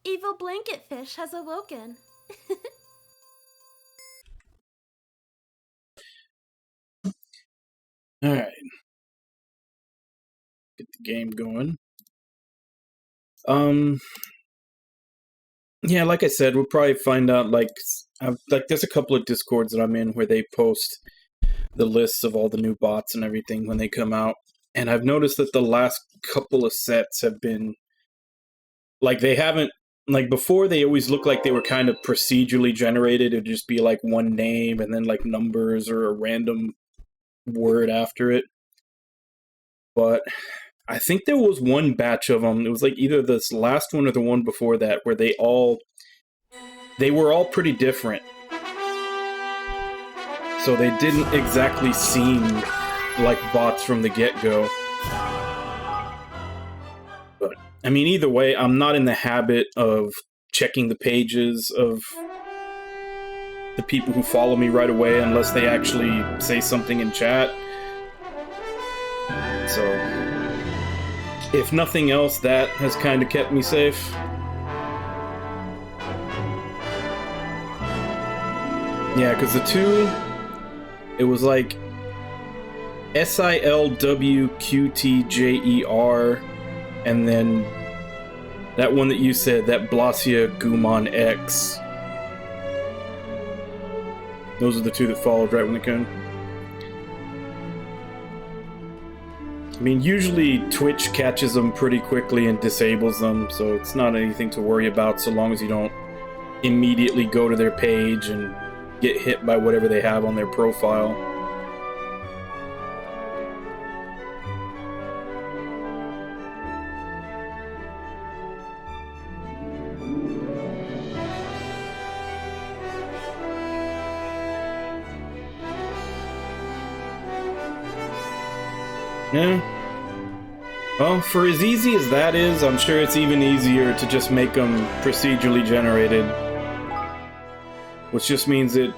Evil blanket fish has awoken. Alright. Get the game going. Yeah, like I said, we'll probably find out, like, there's a couple of Discords that I'm in where they post the lists of all the new bots and everything when they come out. And I've noticed that the last couple of sets have been, like, they haven't, like, before they always looked like they were kind of procedurally generated. It'd just be, like, one name and then, like, numbers or a random word after it. But I think there was one batch of them. It was like either this last one or the one before that where they were all pretty different. So they didn't exactly seem like bots from the get-go. But, I mean, either way, I'm not in the habit of checking the pages of the people who follow me right away unless they actually say something in chat. So, if nothing else, that has kind of kept me safe. Yeah, because the two, it was like SILWQTJER, and then that one that you said, that Blasia Gumon X. Those are the two that followed right when they came. I mean, usually Twitch catches them pretty quickly and disables them, so it's not anything to worry about so long as you don't immediately go to their page and get hit by whatever they have on their profile. Yeah. Well, for as easy as that is, I'm sure it's even easier to just make them procedurally generated. Which just means that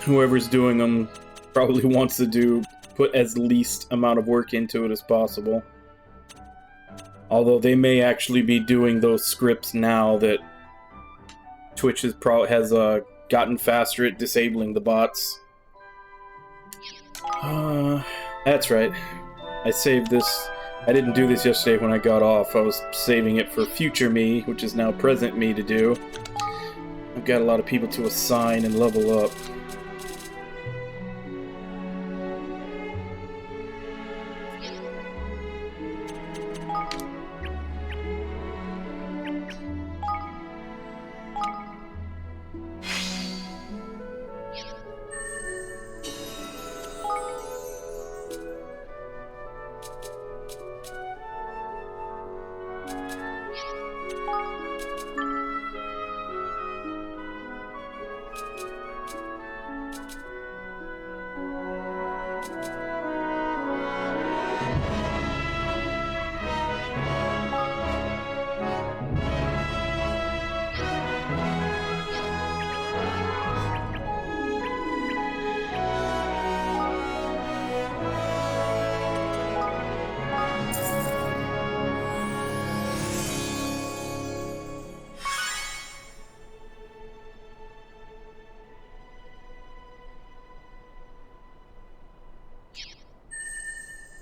whoever's doing them probably wants to put as least amount of work into it as possible. Although they may actually be doing those scripts now that Twitch has gotten faster at disabling the bots. That's right. I saved this. I didn't do this yesterday when I got off. I was saving it for future me, which is now present me to do. I've got a lot of people to assign and level up.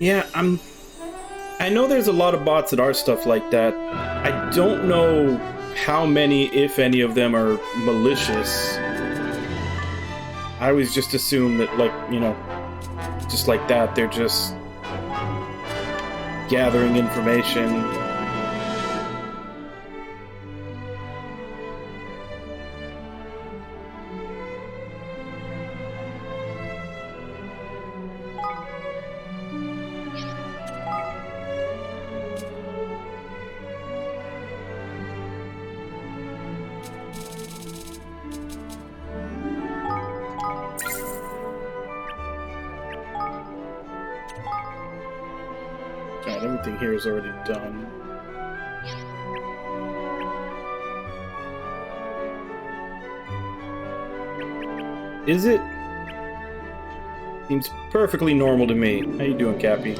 Yeah, I know there's a lot of bots that are stuff like that. I don't know how many, if any of them, are malicious. I always just assume that, like, you know, just like that, they're just gathering information. God, everything here is already done. Is it? Seems perfectly normal to me. How you doing, Cappy?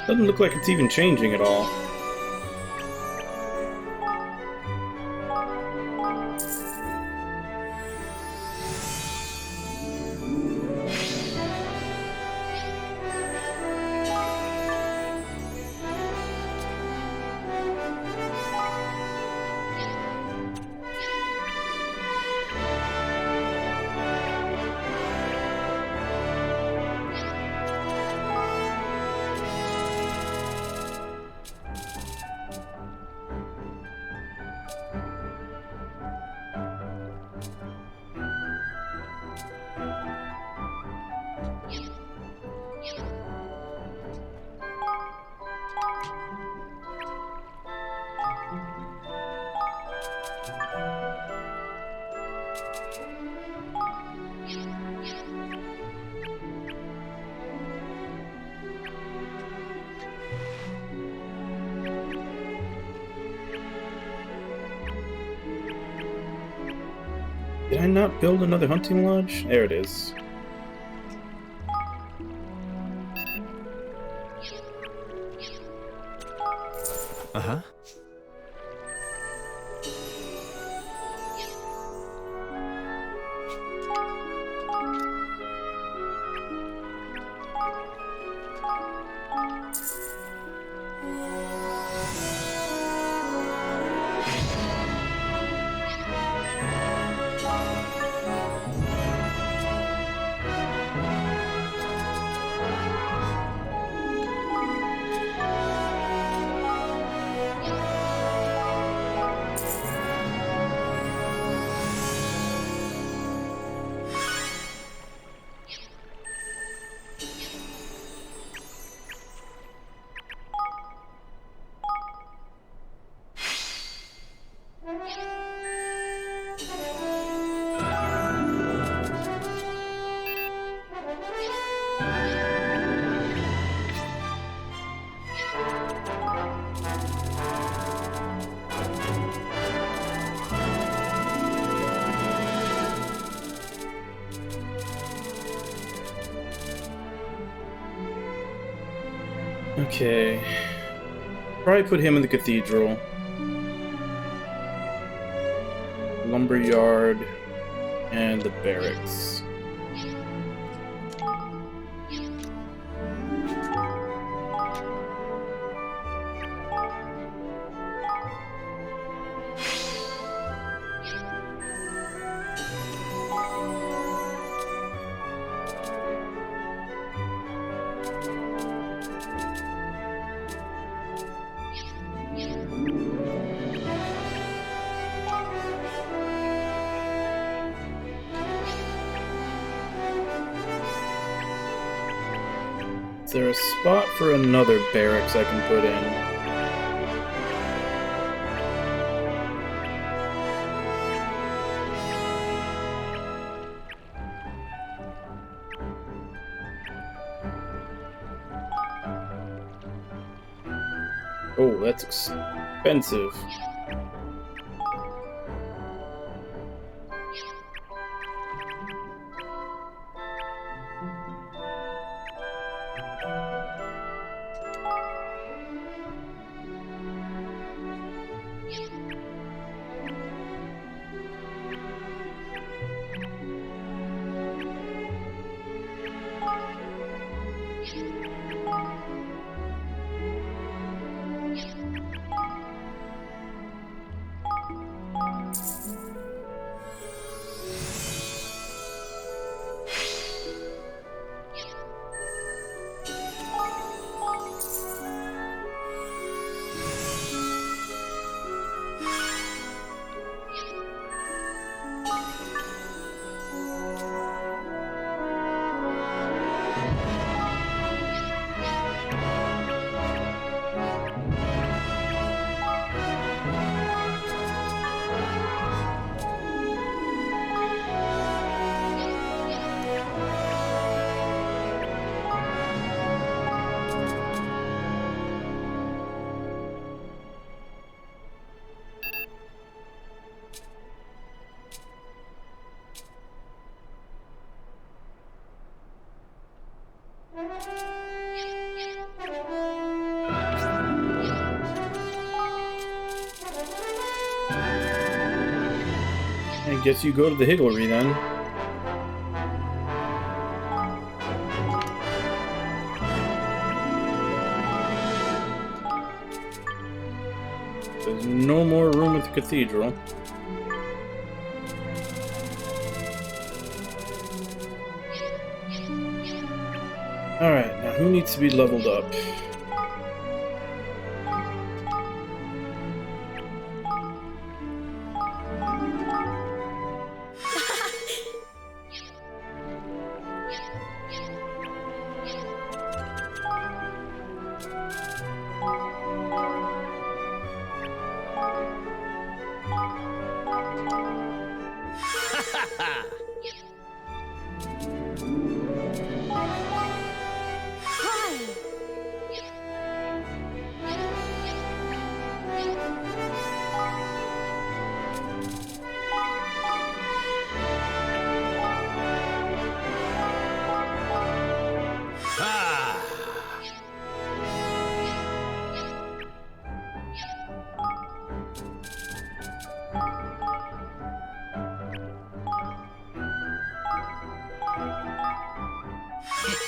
Doesn't look like it's even changing at all. Did I not build another hunting lodge? There it is. Uh-huh. Okay. Probably put him in the cathedral. Lumberyard and the barracks. Is there a spot for another barracks I can put in? Oh, that's expensive. guess you go to the Higglery then. There's no more room at the cathedral. Alright, now who needs to be leveled up?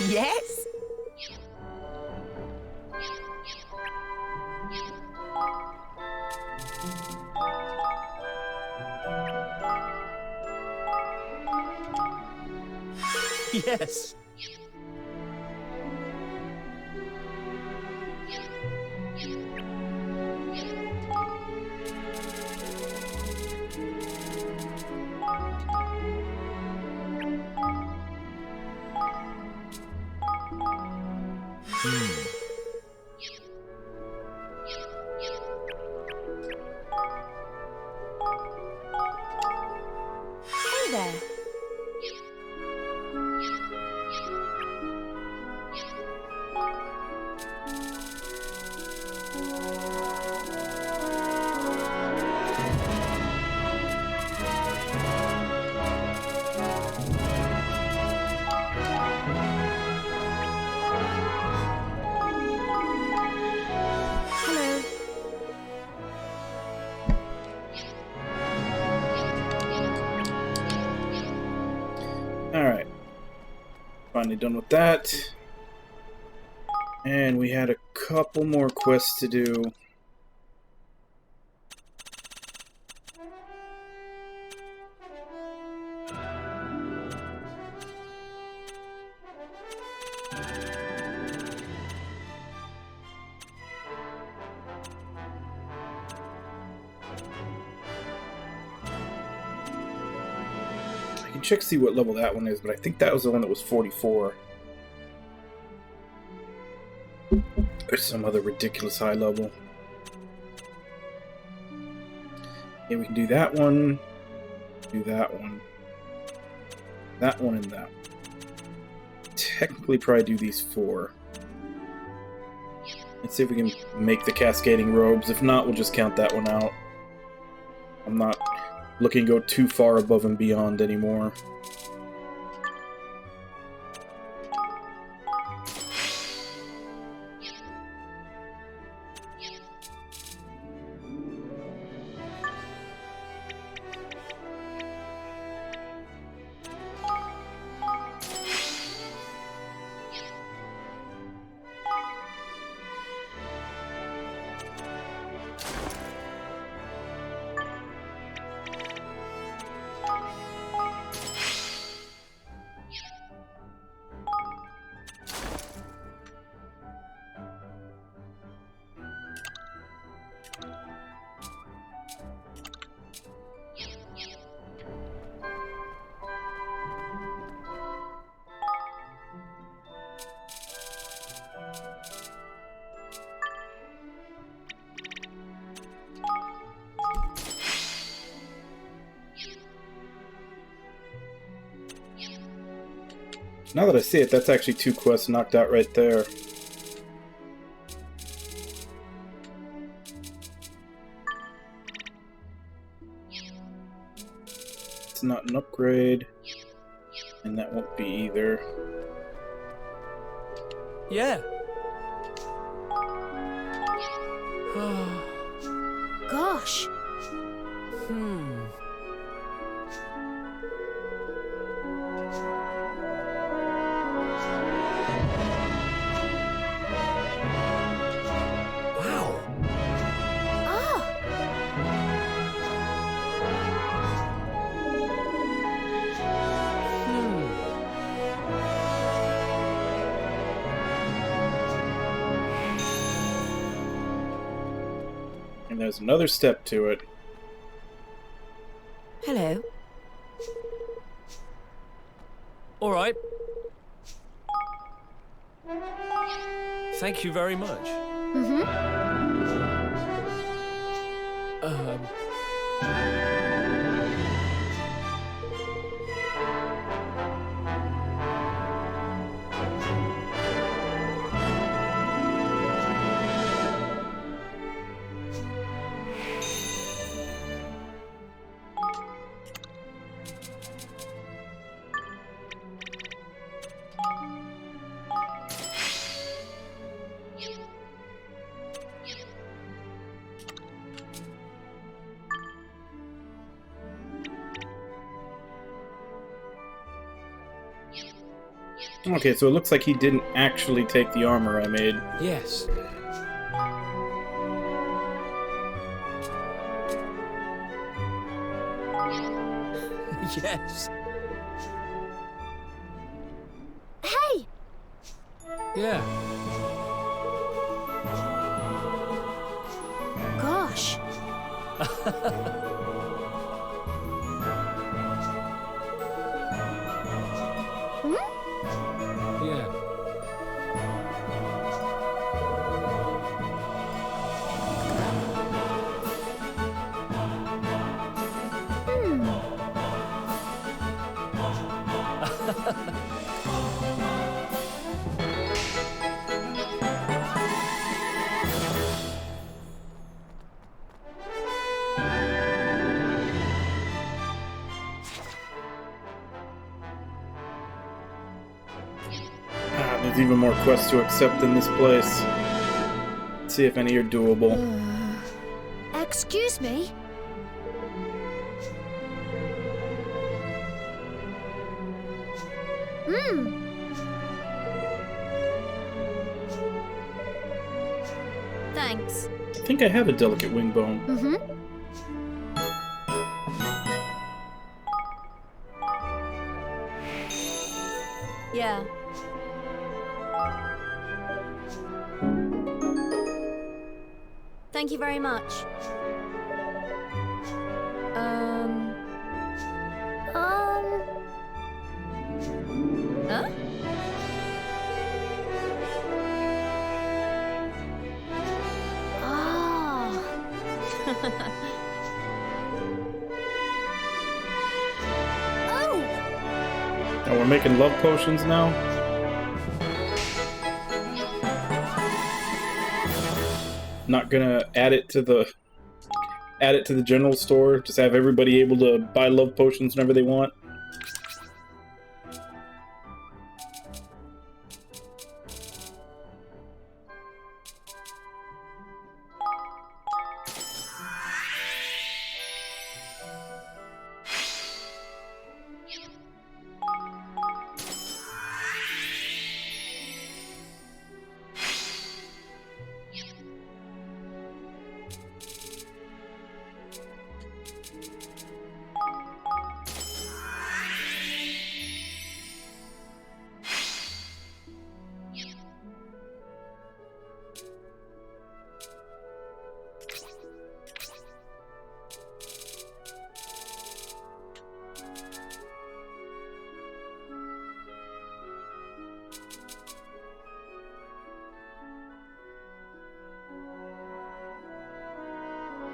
Yes? Yes. Hey there. Hello. Alright. Finally done with that. And we had a couple more quests to do. I can check to see what level that one is, but I think that was the one that was 44. There's some other ridiculous high level. Yeah, we can do that one, do that one, and that one. Technically, probably do these 4. Let's see if we can make the cascading robes. If not, we'll just count that one out. I'm not looking to go too far above and beyond anymore. Now that I see it, that's actually 2 quests knocked out right there. It's not an upgrade, and that won't be either. Yeah. Gosh. And there's another step to it. Hello. All right. Thank you very much. Okay, so it looks like he didn't actually take the armor I made. Yes. Yes. Hey! Yeah. Gosh. Yeah. There's even more quests to accept in this place. Let's see if any are doable. Excuse me? Thanks. I think I have a delicate wing bone. Yeah. Thank you very much. Huh? Ah. Oh! Oh, we're making love potions now? Not gonna add it to the general store, just have everybody able to buy love potions whenever they want.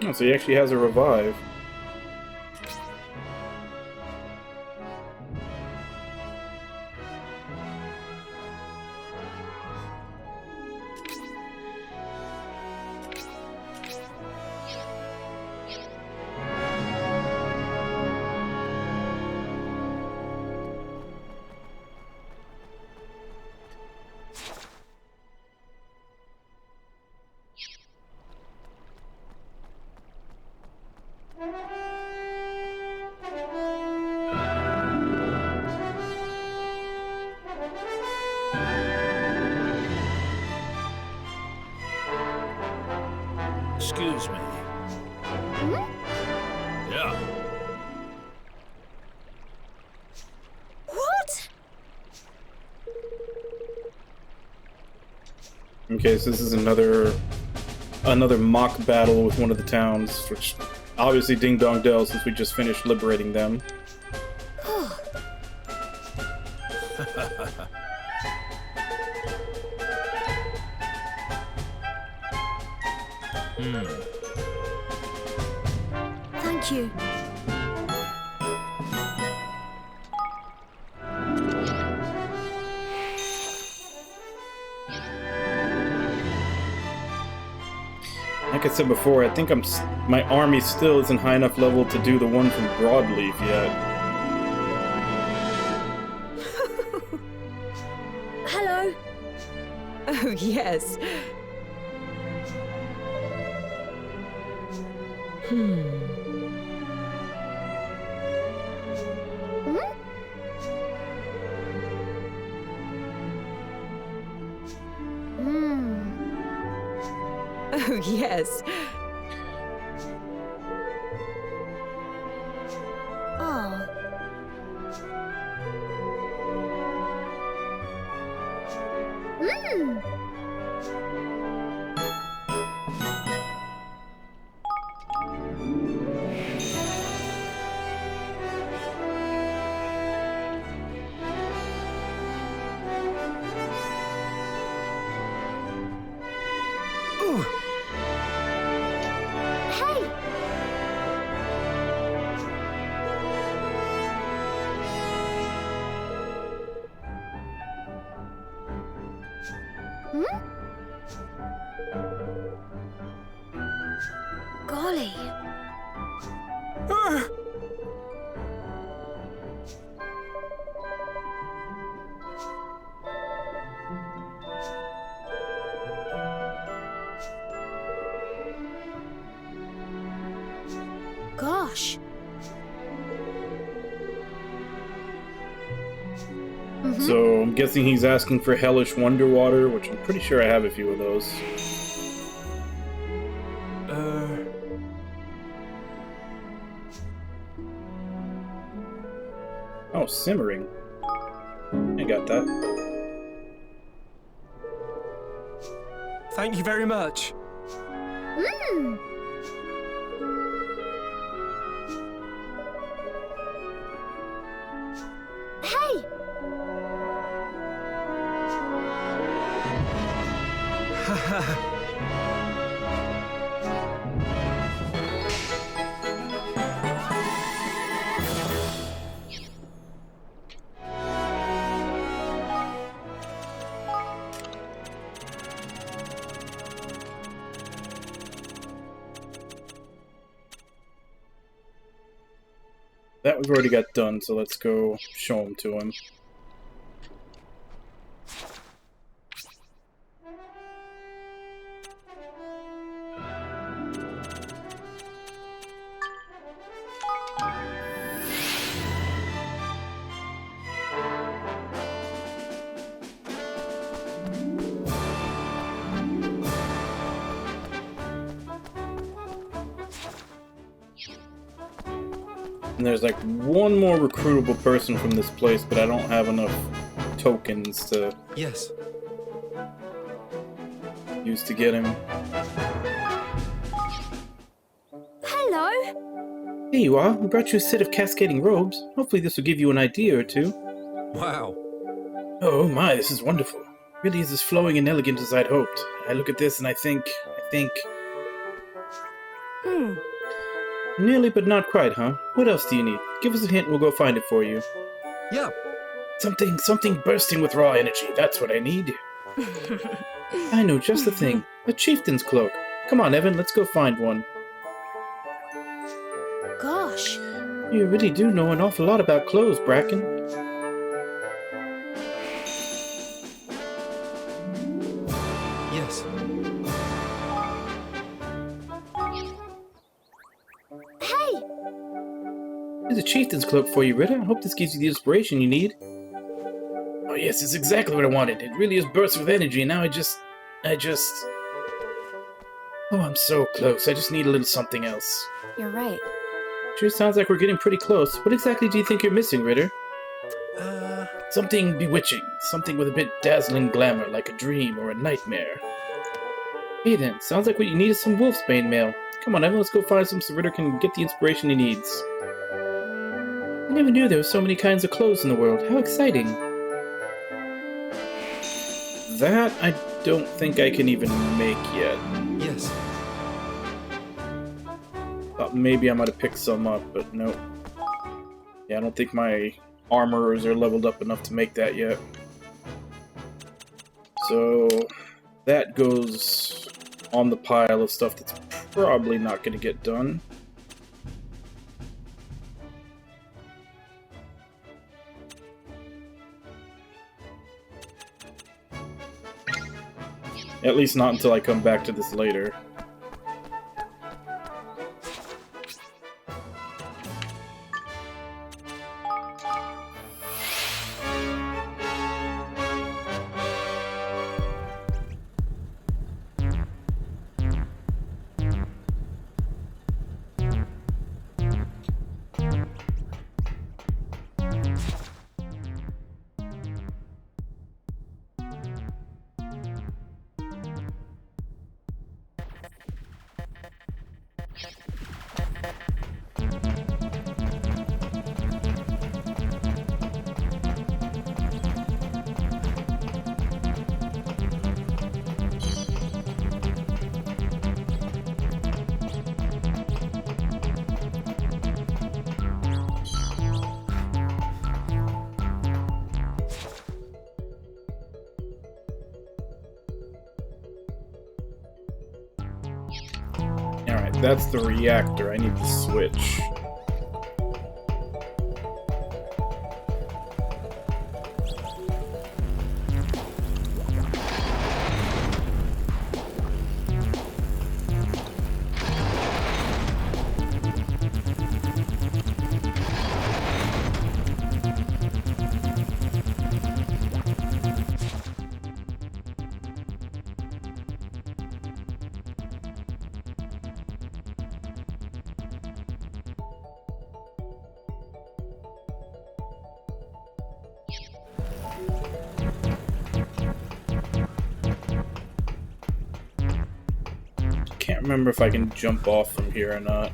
Oh, so he actually has a revive. Excuse me. Yeah. What? Okay, so this is another another mock battle with one of the towns, which obviously Ding Dong Dell, since we just finished liberating them. Thank you. Like I said before, I think my army still isn't high enough level to do the one from Broadleaf yet. Hello. Oh, yes. Oh, yes. Oh. Hey. Golly. Gosh. So I'm guessing he's asking for Hellish Wonder Water, which I'm pretty sure I have a few of those. Oh, simmering. I got that. Thank you very much. Hey. That was already got done, so let's go show him to him. And there's like one more recruitable person from this place, but I don't have enough tokens to Yes. use to get him. Hello. Here you are. We brought you a set of cascading robes. Hopefully this will give you an idea or two. Wow. Oh my, this is wonderful. Really is as flowing and elegant as I'd hoped. I look at this and I think... Nearly, but not quite, huh? What else do you need? Give us a hint and we'll go find it for you. Yeah. Something bursting with raw energy. That's what I need. I know just the thing. A chieftain's cloak. Come on, Evan, let's go find one. Gosh. You really do know an awful lot about clothes, Bracken. Yes. Hey. Here's a chieftain's cloak for you, Ritter. I hope this gives you the inspiration you need. Oh yes, it's exactly what I wanted. It really is bursts with energy, and now I just... Oh, I'm so close. I just need a little something else. You're right. Sure sounds like we're getting pretty close. What exactly do you think you're missing, Ritter? Something bewitching. Something with a bit dazzling glamour, like a dream or a nightmare. Hey then, sounds like what you need is some wolfsbane mail. Come on, Evan, let's go find some so Ritter can get the inspiration he needs. I never knew there were so many kinds of clothes in the world. How exciting! That I don't think I can even make yet. Yes. Thought maybe I might have picked some up, but nope. Yeah, I don't think my armorers are leveled up enough to make that yet. So that goes on the pile of stuff that's probably not going to get done. At least not until I come back to this later. Alright, that's the reactor. I need the switch. Can't remember if I can jump off from here or not.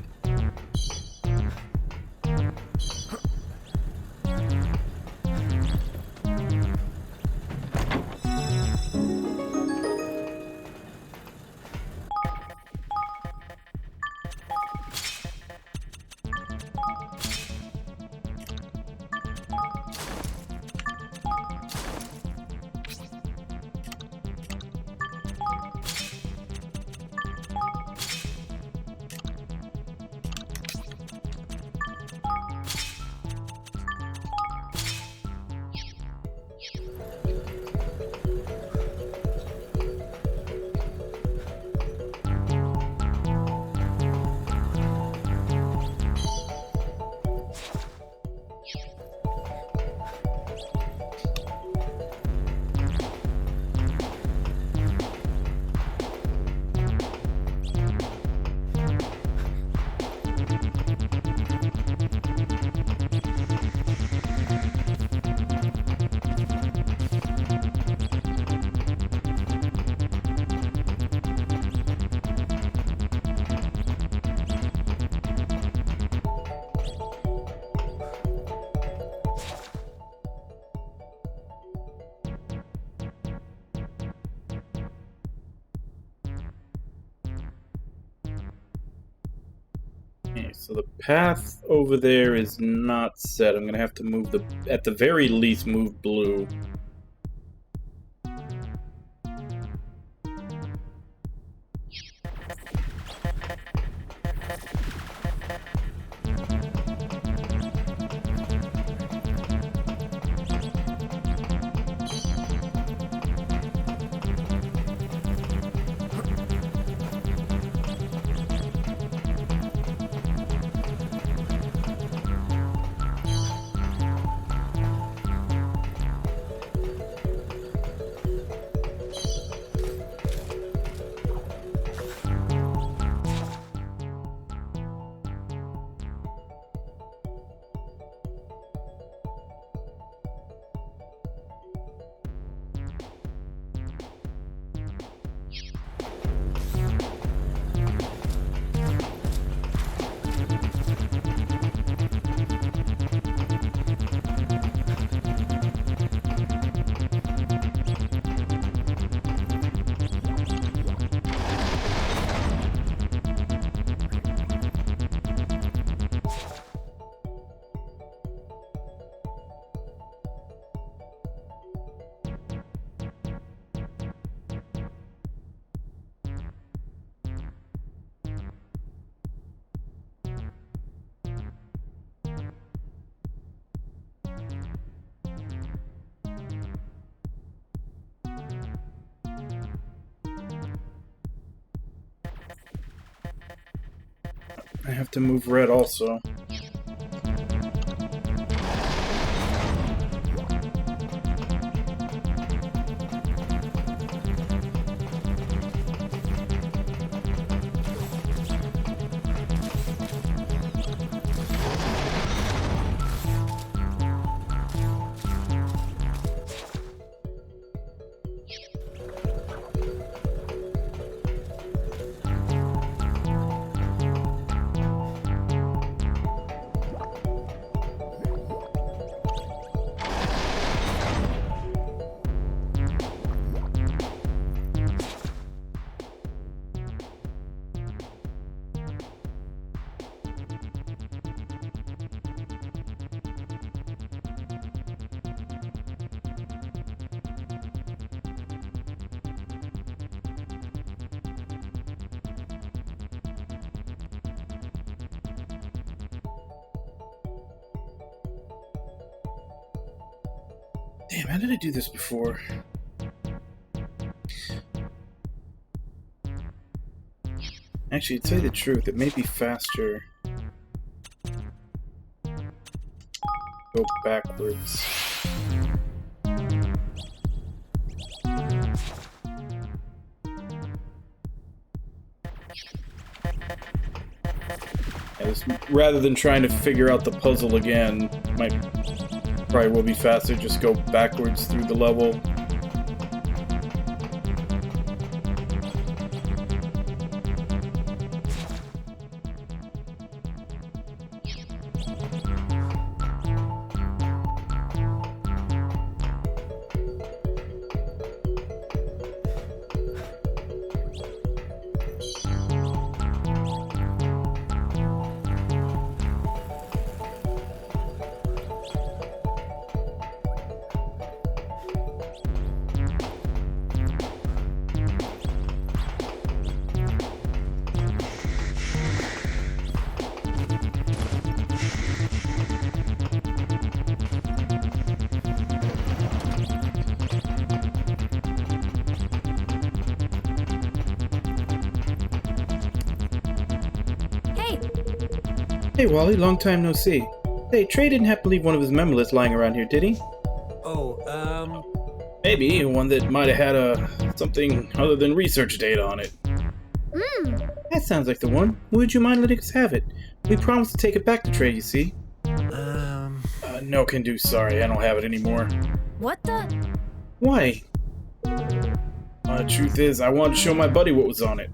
Okay, so the path over there is not set. I'm gonna have to move at the very least, move blue. I have to move red also. Damn, how did I do this before? Actually, to tell you the truth, it may be faster. Go backwards. Rather than trying to figure out the puzzle again, might probably will be faster. Just go backwards through the level. Hey Wally, long time no see. Hey, Trey didn't happen to leave one of his memoliths lying around here, did he? Oh, Maybe one that might have had something other than research data on it. That sounds like the one. Would you mind letting us have it? We promised to take it back to Trey, you see. No can do, sorry, I don't have it anymore. What the? Why? Truth is, I wanted to show my buddy what was on it.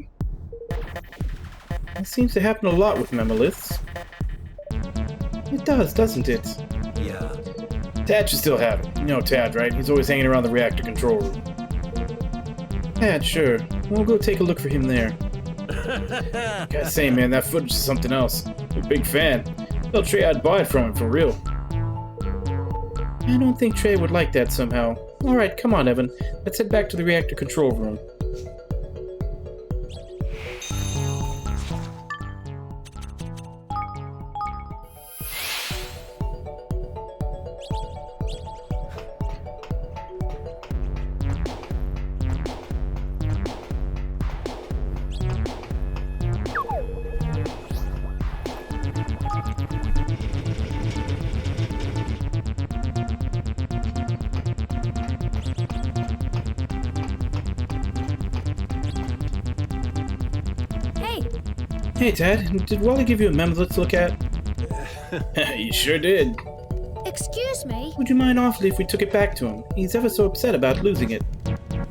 It seems to happen a lot with memoliths. It does, doesn't it? yeah. Tad should still have it. You know Tad, right? He's always hanging around the reactor control room. Tad, sure. We'll go take a look for him there. Gotta say, man, that footage is something else. I'm a big fan. Tell Trey I'd buy it from him, for real. I don't think Trey would like that somehow. Alright, come on, Evan. Let's head back to the reactor control room. Hey, Tad, did Wally give you a memolith to look at? He sure did. Excuse me? Would you mind awfully if we took it back to him? He's ever so upset about losing it.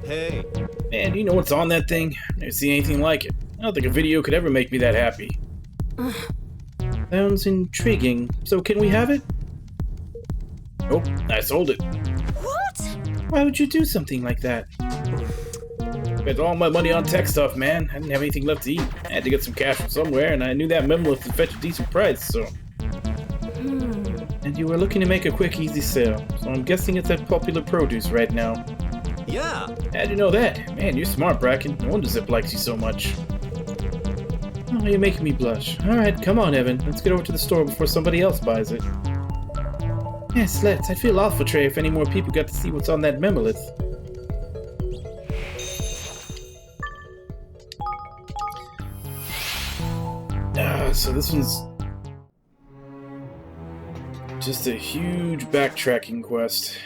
Hey. Man, do you know what's on that thing? I've never seen anything like it. I don't think a video could ever make me that happy. Sounds intriguing. So can we have it? Nope, I sold it. What? Why would you do something like that? Spent all my money on tech stuff, man. I didn't have anything left to eat. I had to get some cash from somewhere, and I knew that memolith would fetch a decent price, so... And you were looking to make a quick, easy sale, so I'm guessing it's at Popular Produce right now. Yeah. How'd you know that? Man, you're smart, Bracken. No wonder Zip likes you so much. Oh, you're making me blush. Alright, come on, Evan. Let's get over to the store before somebody else buys it. Yes, let's. I'd feel awful, Trey, if any more people got to see what's on that memolith. So this one's just a huge backtracking quest.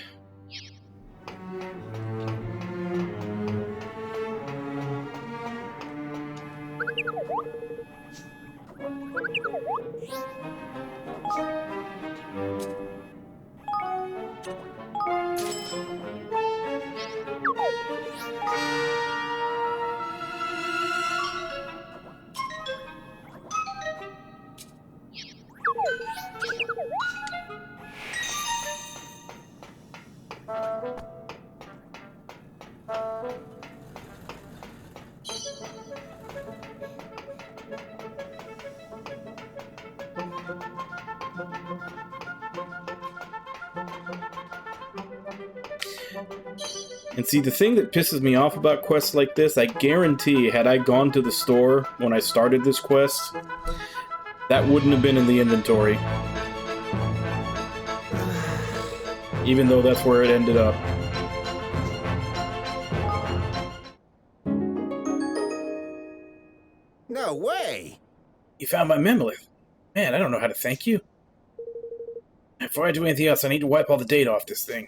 And see, the thing that pisses me off about quests like this, I guarantee, had I gone to the store when I started this quest, that wouldn't have been in the inventory. Even though that's where it ended up. No way! You found my memolith. Man, I don't know how to thank you. Before I do anything else, I need to wipe all the data off this thing.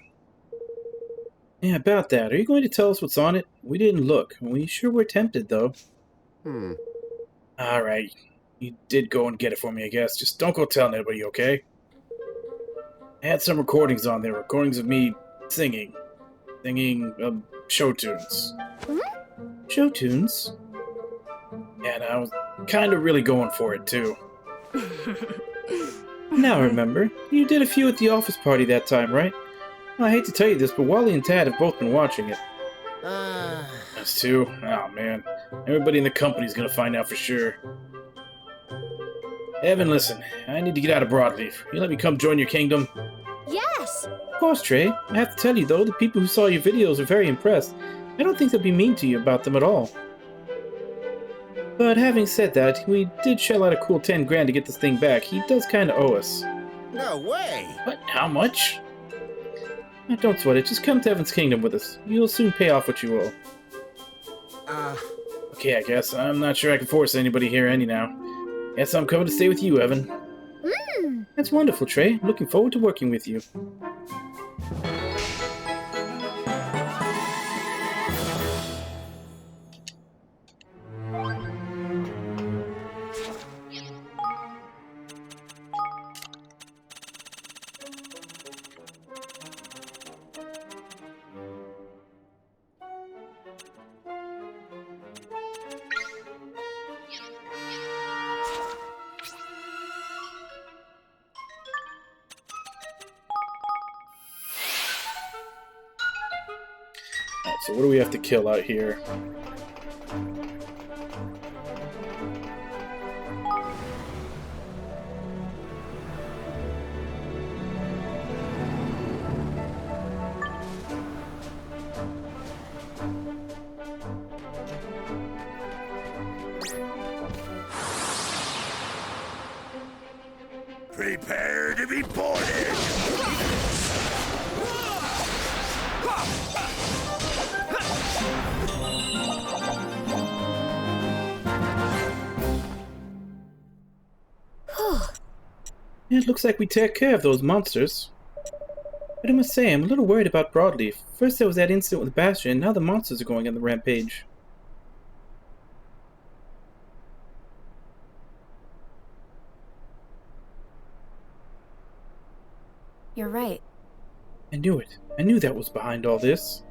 Yeah, about that. Are you going to tell us what's on it? We didn't look. We sure were tempted, though. Alright. You did go and get it for me, I guess. Just don't go telling anybody, okay? I had some recordings on there. Recordings of me singing. Singing, show tunes. Show tunes? And I was kind of really going for it, too. Now I remember. You did a few at the office party that time, right? I hate to tell you this, but Wally and Tad have both been watching it. Us too? Oh, man. Everybody in the company's gonna find out for sure. Evan, listen. I need to get out of Broadleaf. You let me come join your kingdom? Yes! Of course, Trey. I have to tell you, though, the people who saw your videos are very impressed. I don't think they'll be mean to you about them at all. But having said that, we did shell out a cool 10 grand to get this thing back. He does kinda owe us. No way! What? How much? Don't sweat it. Just come to Evan's kingdom with us. You'll soon pay off what you owe. Okay, I guess. I'm not sure I can force anybody here any now. Guess I'm coming to stay with you, Evan. That's wonderful, Trey. I'm looking forward to working with you. So what do we have to kill out here? Prepare to be boarded! It looks like we take care of those monsters. But I must say, I'm a little worried about Broadleaf. First there was that incident with Bastion, and now the monsters are going on the rampage. You're right. I knew it. I knew that was behind all this.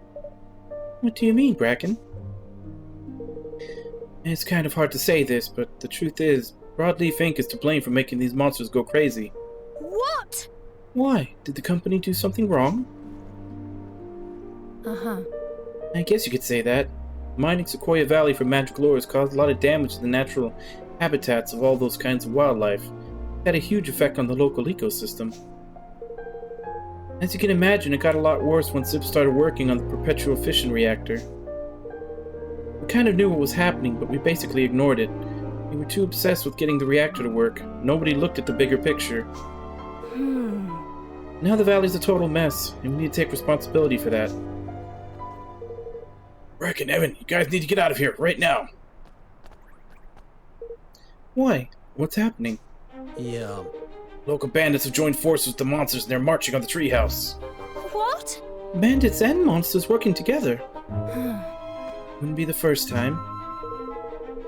What do you mean, Bracken? It's kind of hard to say this, but the truth is, Broadleaf Inc. is to blame for making these monsters go crazy. What? Why? Did the company do something wrong? Uh-huh. I guess you could say that. Mining Sequoia Valley for magical ores caused a lot of damage to the natural habitats of all those kinds of wildlife. It had a huge effect on the local ecosystem. As you can imagine, it got a lot worse when Zip started working on the perpetual fission reactor. We kind of knew what was happening, but we basically ignored it. We were too obsessed with getting the reactor to work. Nobody looked at the bigger picture. Now the valley's a total mess, and we need to take responsibility for that. Rick and Evan, you guys need to get out of here, right now. Why? What's happening? Yeah. Local bandits have joined forces with the monsters and they're marching on the treehouse. What? Bandits and monsters working together. Wouldn't be the first time.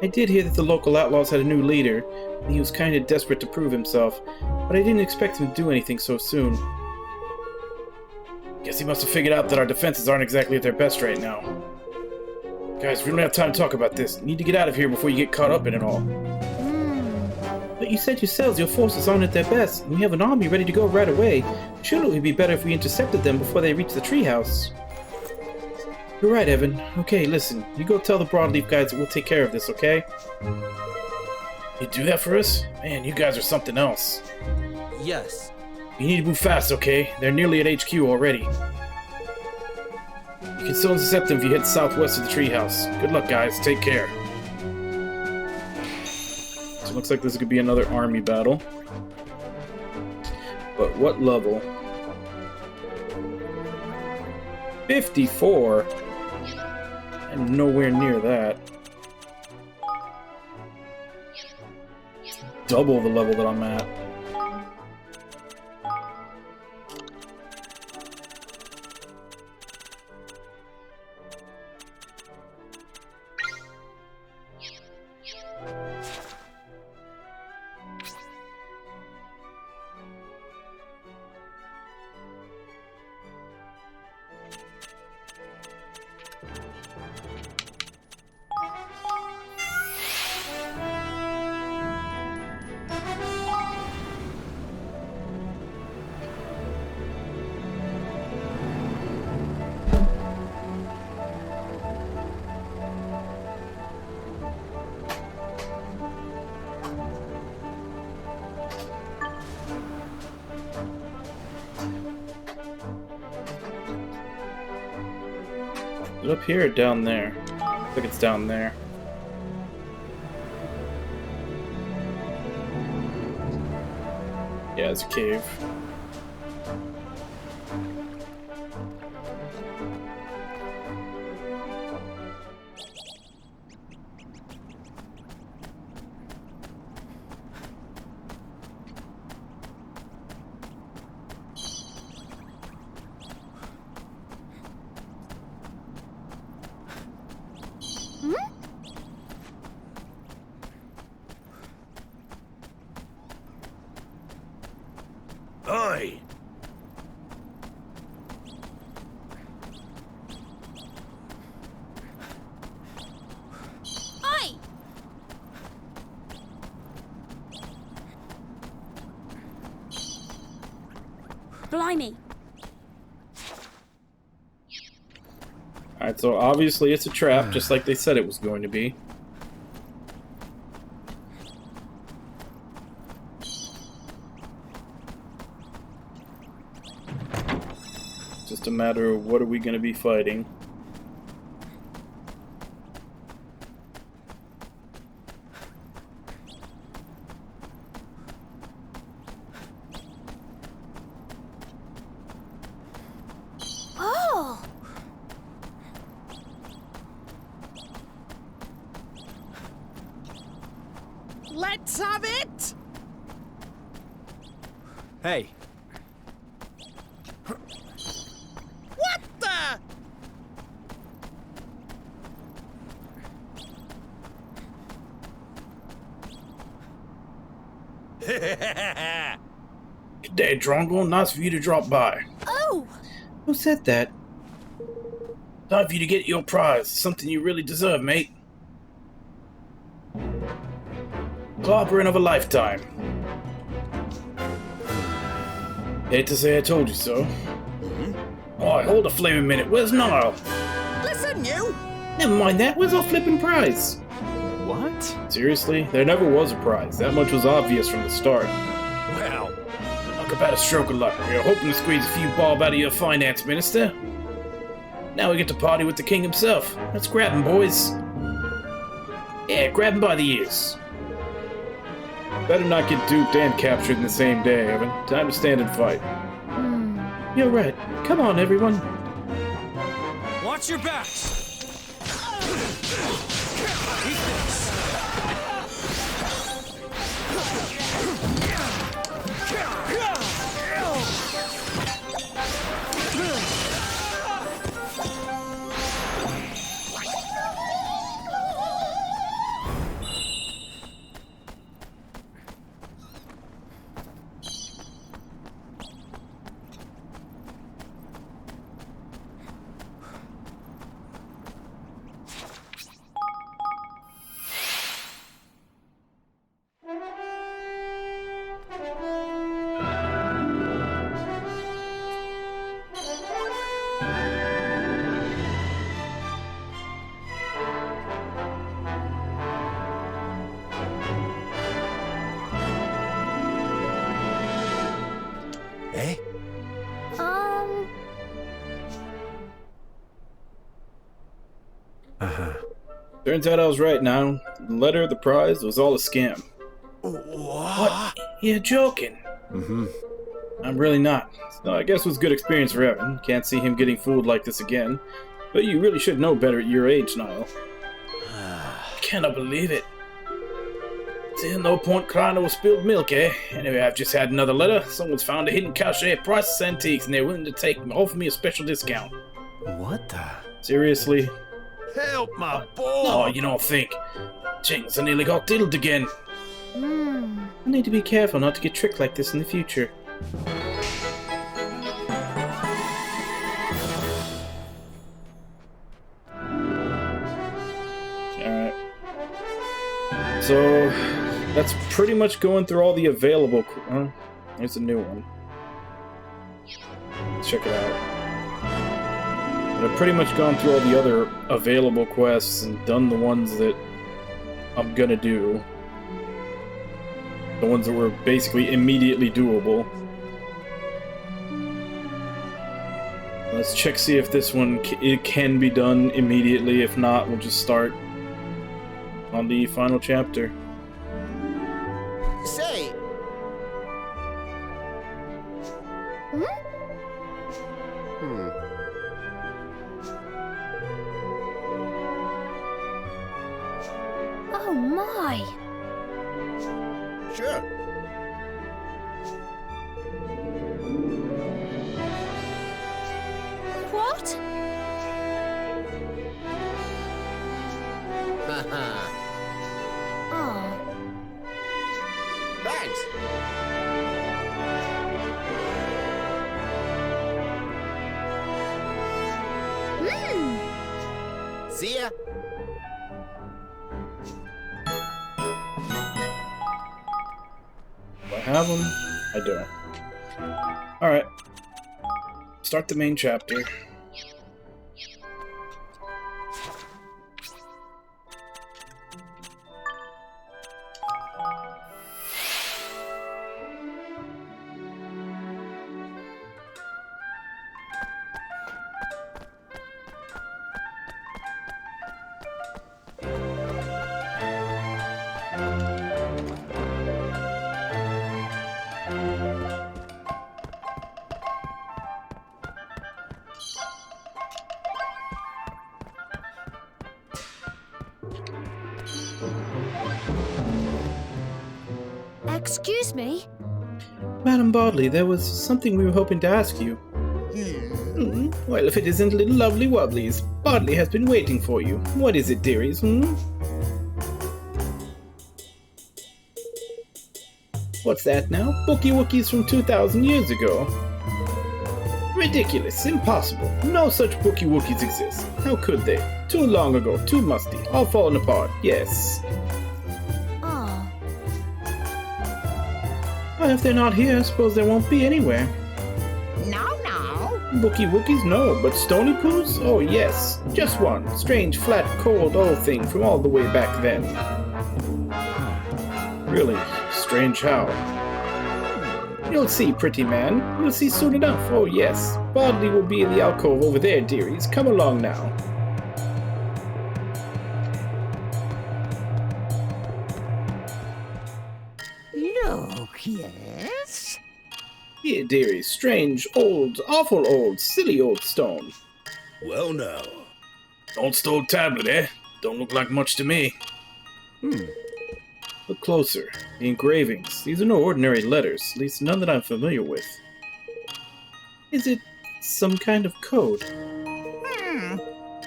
I did hear that the local outlaws had a new leader, and he was kind of desperate to prove himself, but I didn't expect him to do anything so soon. Guess he must have figured out that our defenses aren't exactly at their best right now. Guys, we don't have time to talk about this. Need to get out of here before you get caught up in it all. But you said yourselves your forces aren't at their best, and we have an army ready to go right away. Surely it would be better if we intercepted them before they reach the treehouse. You're right, Evan. Okay, listen. You go tell the Broadleaf guys that we'll take care of this, okay? You do that for us? Man, you guys are something else. Yes. You need to move fast, okay? They're nearly at HQ already. You can still intercept them if you head southwest of the treehouse. Good luck, guys. Take care. So it looks like this could be another army battle. But what level? 54? I'm nowhere near that. Double the level that I'm at. Is it up here or down there? I think it's down there. Yeah, it's a cave. Oi! Oi! Blimey. Alright, so obviously it's a trap, just like they said it was going to be. Just a matter of what are we going to be fighting. Oh! Let's have it! Hey. What the? Good day, Drongo. Nice for you to drop by. Oh! Who said that? Time for you to get your prize. Something you really deserve, mate. Clobbering of a lifetime. Hate to say I told you so. Alright, hold a flaming minute. Where's Niall? Listen, you! Never mind that. Where's our flipping prize? What? Seriously? There never was a prize. That much was obvious from the start. Well. Talk about a stroke of luck. We were hoping to squeeze a few bob out of your finance minister. Now we get to party with the king himself. Let's grab him, boys. Yeah, grab him by the ears. Better not get duped and captured in the same day, Evan. Time to stand and fight. You're right. Come on, everyone. Watch your backs. Eat this. eh? Uh-huh. Turns out I was right now. The letter, the prize, was all a scam. What? You're joking. Mm-hmm. I'm really not. So I guess it was a good experience for Evan. Can't see him getting fooled like this again. But you really should know better at your age, Niall. Cannot believe it. See, no point crying over spilled milk, eh? Anyway, I've just had another letter. Someone's found a hidden cache at Priceless Antiques, and they're willing to offer me a special discount. What the? Seriously? Help my boy! Oh, you don't think. Jinx, I nearly got diddled again. I need to be careful not to get tricked like this in the future. Alright. So, that's pretty much going through all the available... there's a new one. Let's check it out. But I've pretty much gone through all the other available quests and done the ones that I'm gonna do. The ones that were basically immediately doable. Let's check, see if this one it can be done immediately. If not, we'll just start on the final chapter. Say. Oh my! Sure. What? Oh. Thanks. See ya. Do I have them? I don't. Alright. Start the main chapter. Excuse me? Madam Bodley, there was something we were hoping to ask you. Well, if it isn't little lovely Wobblies, Bodley has been waiting for you. What is it, dearies, What's that now? Bookie Wookies from 2,000 years ago. Ridiculous, impossible. No such Bookie Wookies exist. How could they? Too long ago, too musty, all fallen apart, yes. Oh. Well, if they're not here, I suppose there won't be anywhere. No. Bookie Wookies, no, but Stony Poos? Oh, yes. Just one. Strange, flat, cold old thing from all the way back then. Really? Strange how? You'll see, pretty man. You'll see soon enough. Oh, yes. Bodley will be in the alcove over there, dearies. Come along now. Look, yes? Here, dearies. Strange, old, awful old, silly old stone. Well, now. Old stone tablet, eh? Don't look like much to me. Look closer. The engravings. These are no ordinary letters, at least none that I'm familiar with. Is it some kind of code?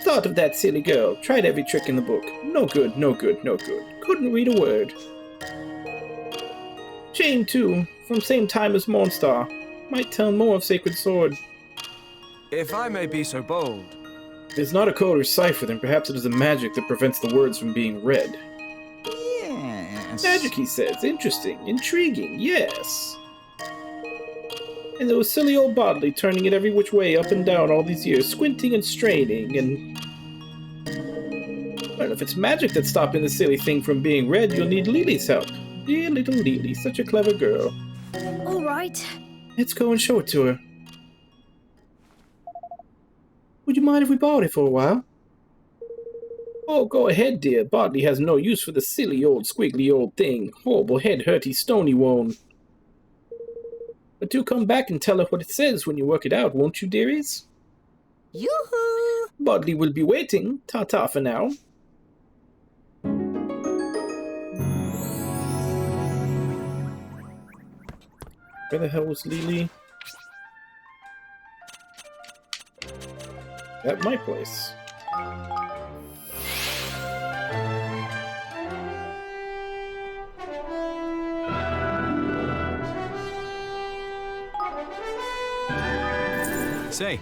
Thought of that silly girl. Tried every trick in the book. No good, no good, no good. Couldn't read a word. Shame, too. From same time as Mornstar. Might tell more of Sacred Sword. If I may be so bold. If it's not a code or cipher, then perhaps it is a magic that prevents the words from being read. Yes. Magic, he says. Interesting. Intriguing. Yes. And there was silly old Bodley turning it every which way up and down all these years, squinting and straining, and... Well, if it's magic that's stopping the silly thing from being read, you'll need Lily's help. Dear little Lily, such a clever girl. All right. Let's go and show it to her. Would you mind if we borrowed it for a while? Oh, go ahead, dear. Bartley has no use for the silly old squiggly old thing. Horrible head hurty stony one. But do come back and tell her what it says when you work it out, won't you, dearies? Yoo-hoo! Bartley will be waiting. Ta-ta for now. Where the hell was Lily? At my place. Say.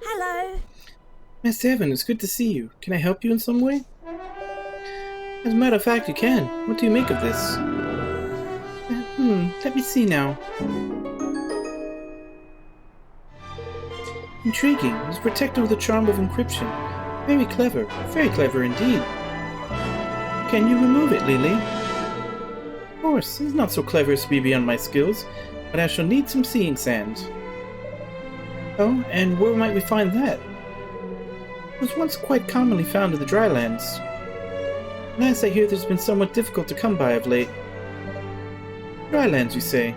Hello. Miss Evan, it's good to see you. Can I help you in some way? As a matter of fact, you can. What do you make of this? Let me see now. Intriguing. It's protected with a charm of encryption. Very clever indeed. Can you remove it, Lily? Of course, it's not so clever as to be beyond my skills, but I shall need some seeing sand. Oh, and where might we find that? It was once quite commonly found in the drylands. Last I hear there's been somewhat difficult to come by of late. Drylands, you say?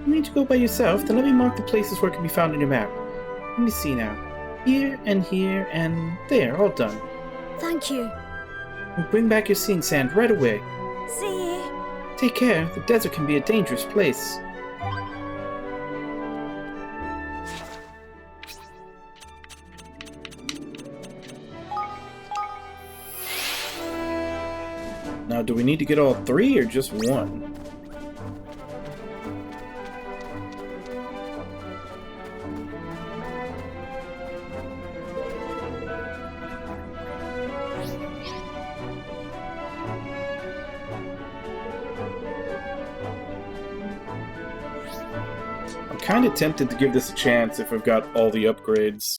You need to go by yourself, then let me mark the places where it can be found on your map. Let me see now. Here, and there, all done. Thank you. And bring back your seeing sand right away. See you. Take care, the desert can be a dangerous place. Now, do we need to get all three or just one? I'm kind of tempted to give this a chance if I've got all the upgrades.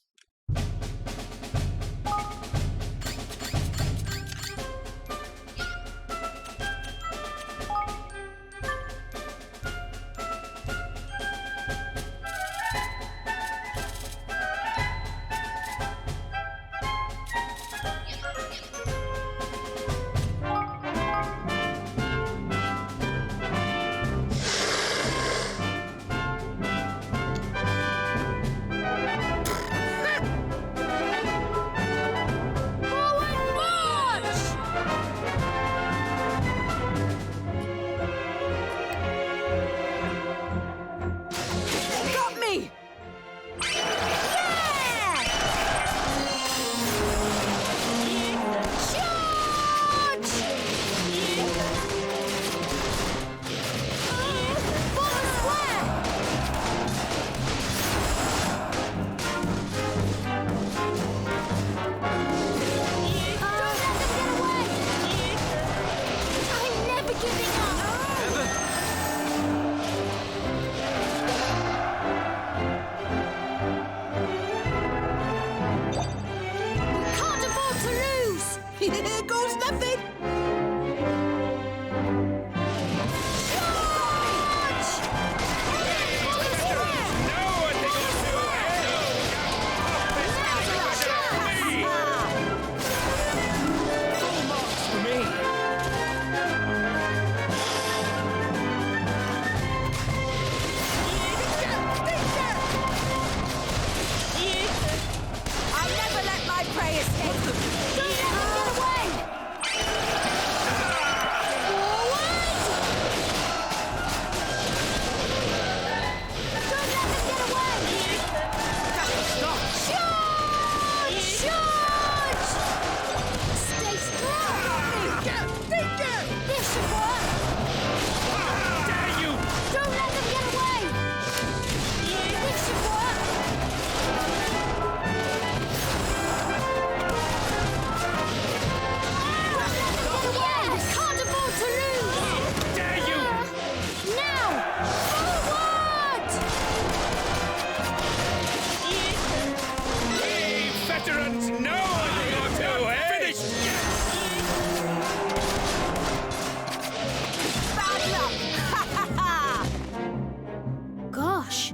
March!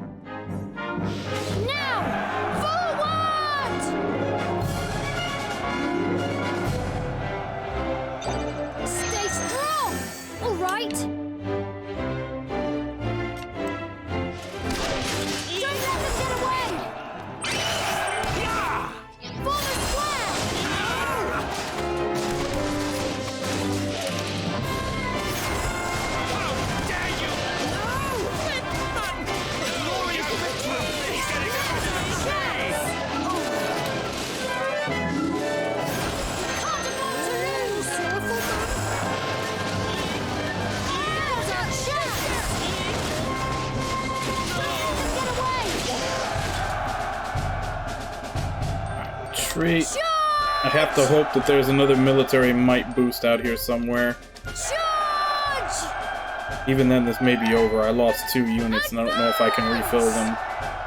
Now! Forward! Stay strong! All right! Don't let them get away! Form a square! Can't afford to lose! Now's our chance! Don't let them get away! Treat. I have to hope that there's another military might boost out here somewhere. Charge! Even then, this may be over. I lost 2 units, and I don't know if I can refill them.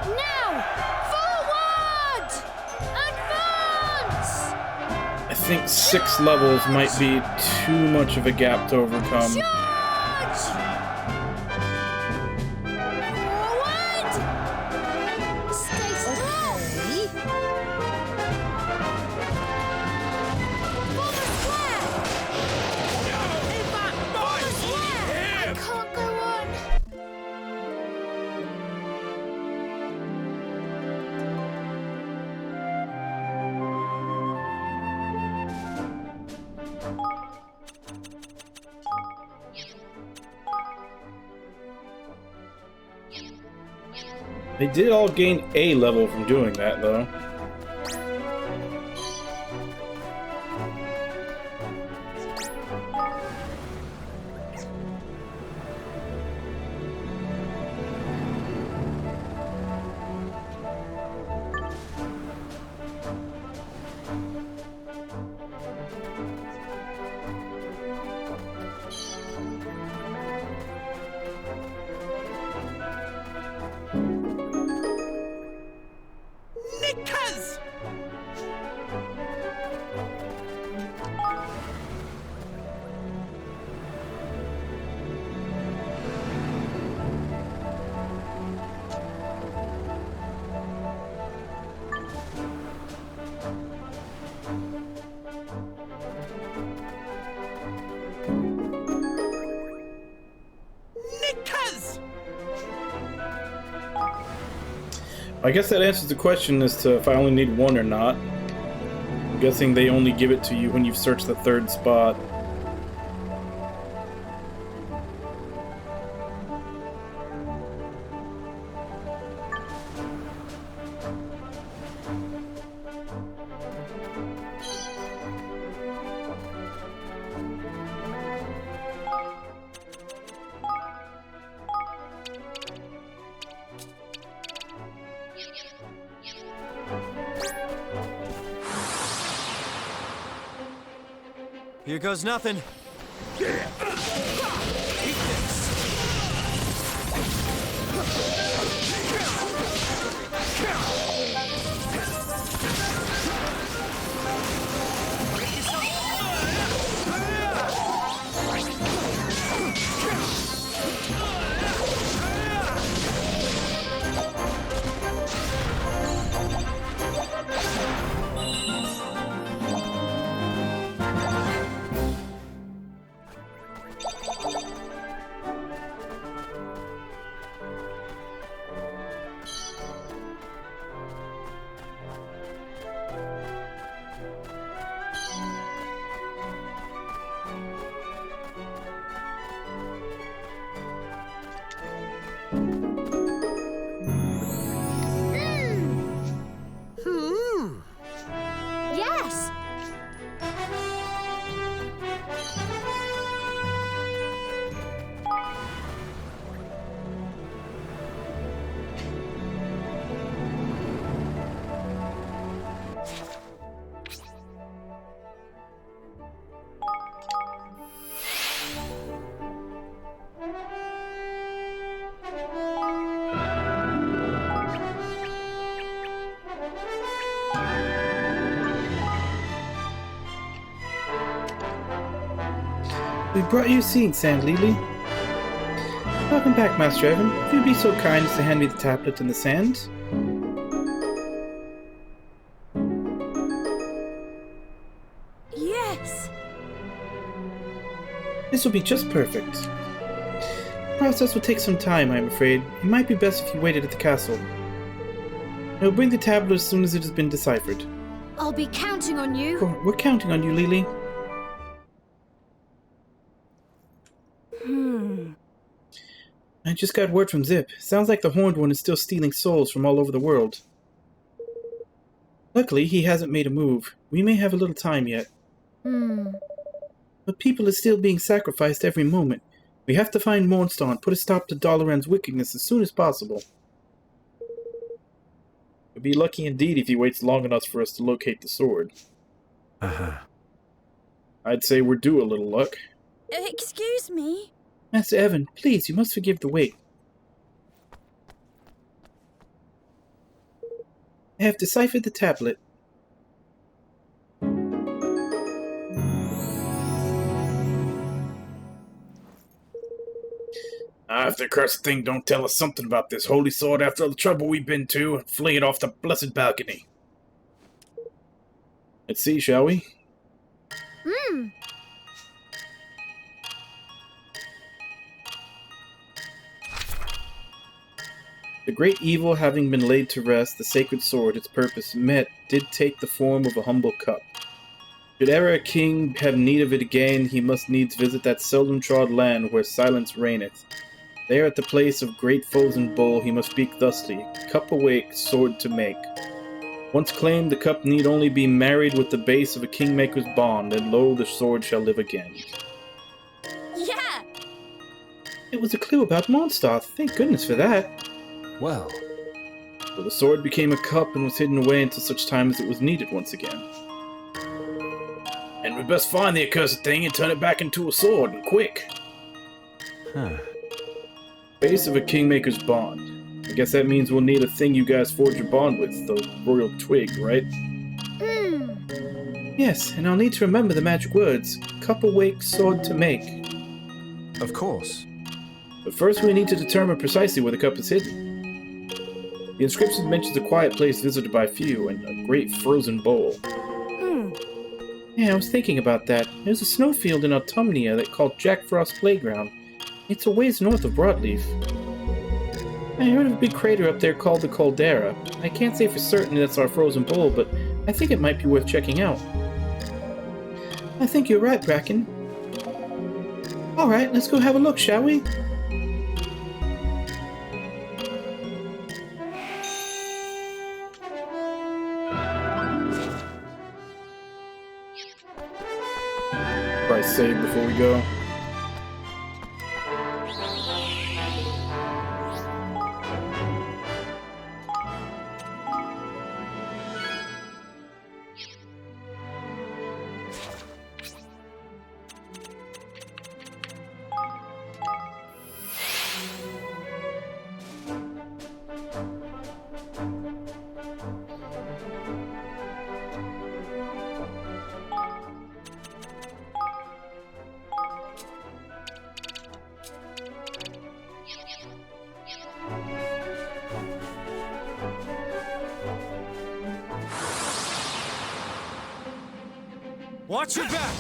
Now! Forward! Advance! I think 6 levels might be too much of a gap to overcome. Charge! Forward! Stay strong! Form a square! Form a square! I can't go on! They did all gain A level from doing that, though. Knickers! Knickers! I guess that answers the question as to if I only need 1 or not. I'm guessing they only give it to you when you've searched the 3rd spot. Here goes nothing. Yes! We brought you seeds, Sand Lily. Welcome Welcome back, Master Evan. If you'd be so kind as to hand me the tablet in the sand. Yes! This will be just perfect. The process will take some time, I'm afraid. It might be best if you waited at the castle. I will bring the tablet as soon as it has been deciphered. I'll be counting on you. We're counting on you, Lily. I just got word from Zip. Sounds like the Horned One is still stealing souls from all over the world. Luckily, he hasn't made a move. We may have a little time yet. But people are still being sacrificed every moment. We have to find Mornstar and put a stop to Dalaran's wickedness as soon as possible. We'll be lucky indeed if he waits long enough for us to locate the sword. I'd say we're due a little luck. Excuse me? Master Evan, please, you must forgive the wait. I have deciphered the tablet. If the cursed thing don't tell us something about this holy sword after all the trouble we've been to, and fling it off the blessed balcony. Let's see, shall we? The great evil having been laid to rest, the sacred sword, its purpose met, did take the form of a humble cup. Should ever a king have need of it again, he must needs visit that seldom-trod land where silence reigneth. There at the place of great foes and bull, he must speak thusly, cup awake, sword to make. Once claimed, the cup need only be married with the base of a kingmaker's bond, and lo, the sword shall live again. Yeah! It was a clue about Mornstar, thank goodness for that. Well, So the sword became a cup and was hidden away until such time as it was needed once again. And we best find the accursed thing and turn it back into a sword, and quick. Base of a kingmaker's bond. I guess that means we'll need a thing you guys forge your bond with, the royal twig, right? Yes, and I'll need to remember the magic words. Cup awake, sword to make. of course. But first we need to determine precisely where the cup is hidden. The inscription mentions a quiet place visited by few, and a great frozen bowl. Yeah, I was thinking about that. There's a snowfield in Autumnia that called Jack Frost's Playground. It's a ways north of Broadleaf. I heard of a big crater up there called the Caldera. I can't say for certain that's our frozen bowl, but I think it might be worth checking out. I think you're right, Bracken. Alright, let's go have a look, shall we? Probably save before we go. Watch your back!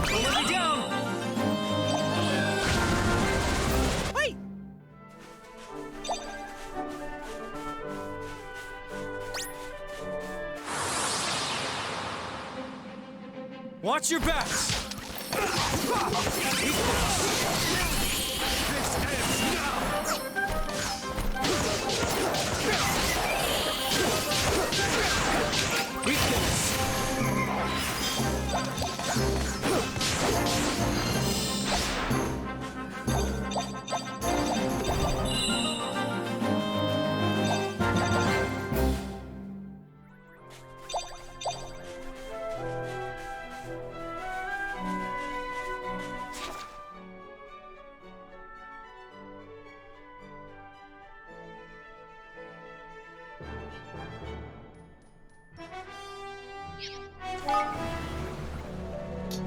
Don't let me down! Wait! Watch your backs!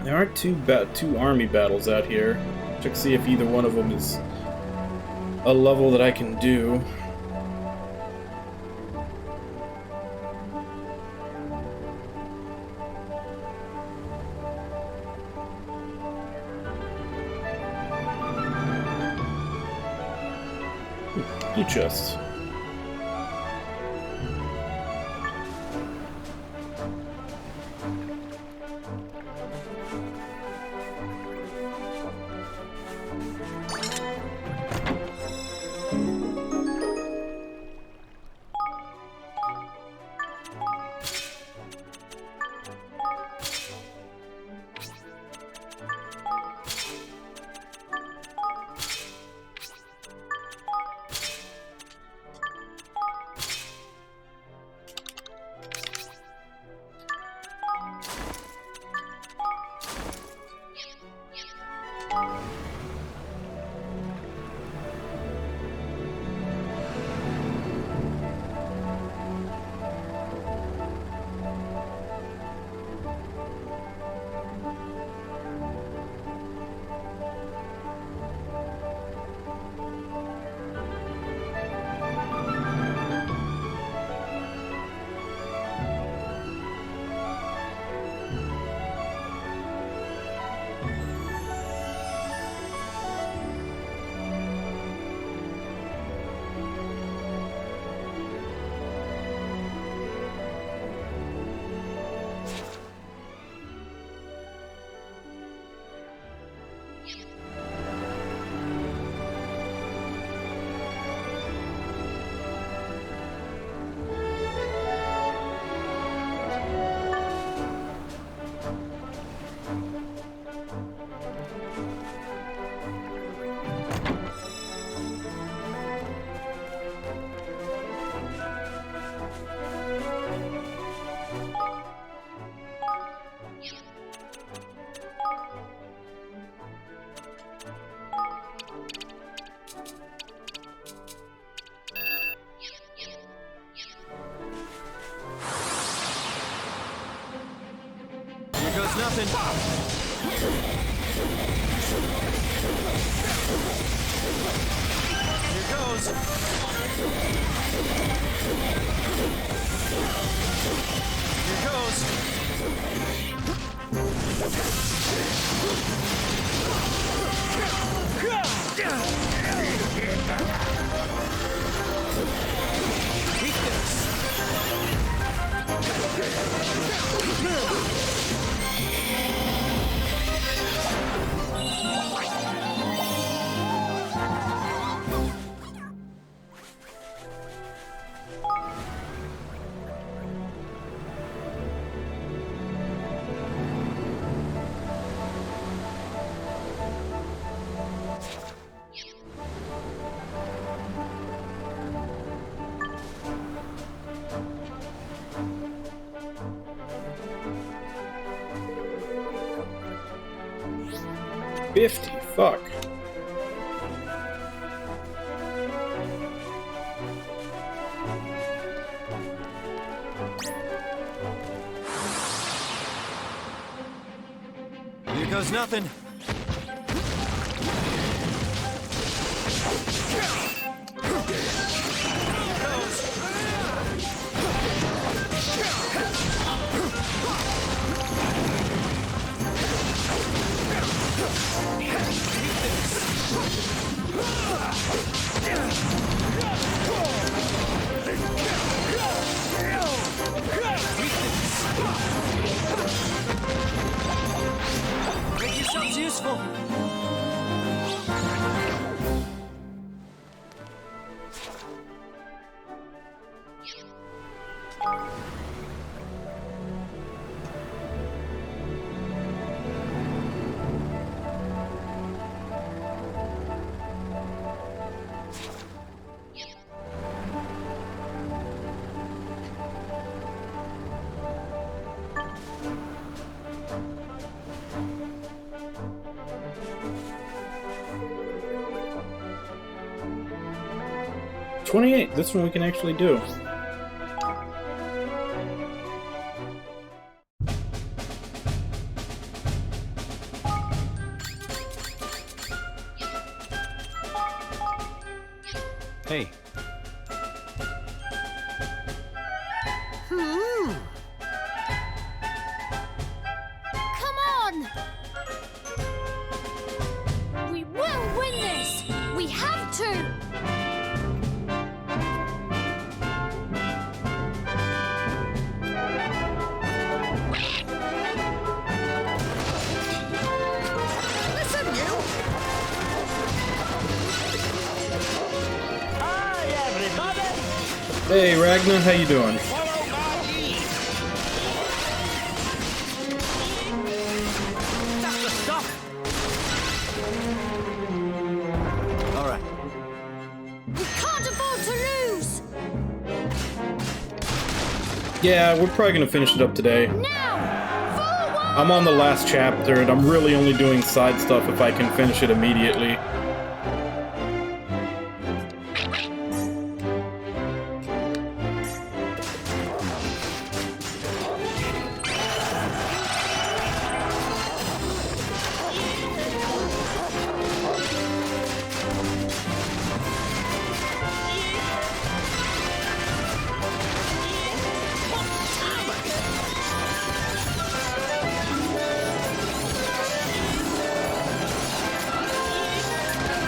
There are two army battles out here. Check to see if either one of them is a level that I can do. Blue chest. Here goes nothing. Here goes. Here goes. Fuck. Here goes nothing. Make yourselves useful. $28. This one we can actually do. Hey, Come on! We will win this! We have to! Listen, you! Hi, everybody! Hey, Ragnar, how you doing? Follow my lead! that's the stuff! Alright. We can't afford to lose! Yeah, we're probably gonna finish it up today. Now! Forward! I'm on the last chapter, and I'm really only doing side stuff if I can finish it immediately.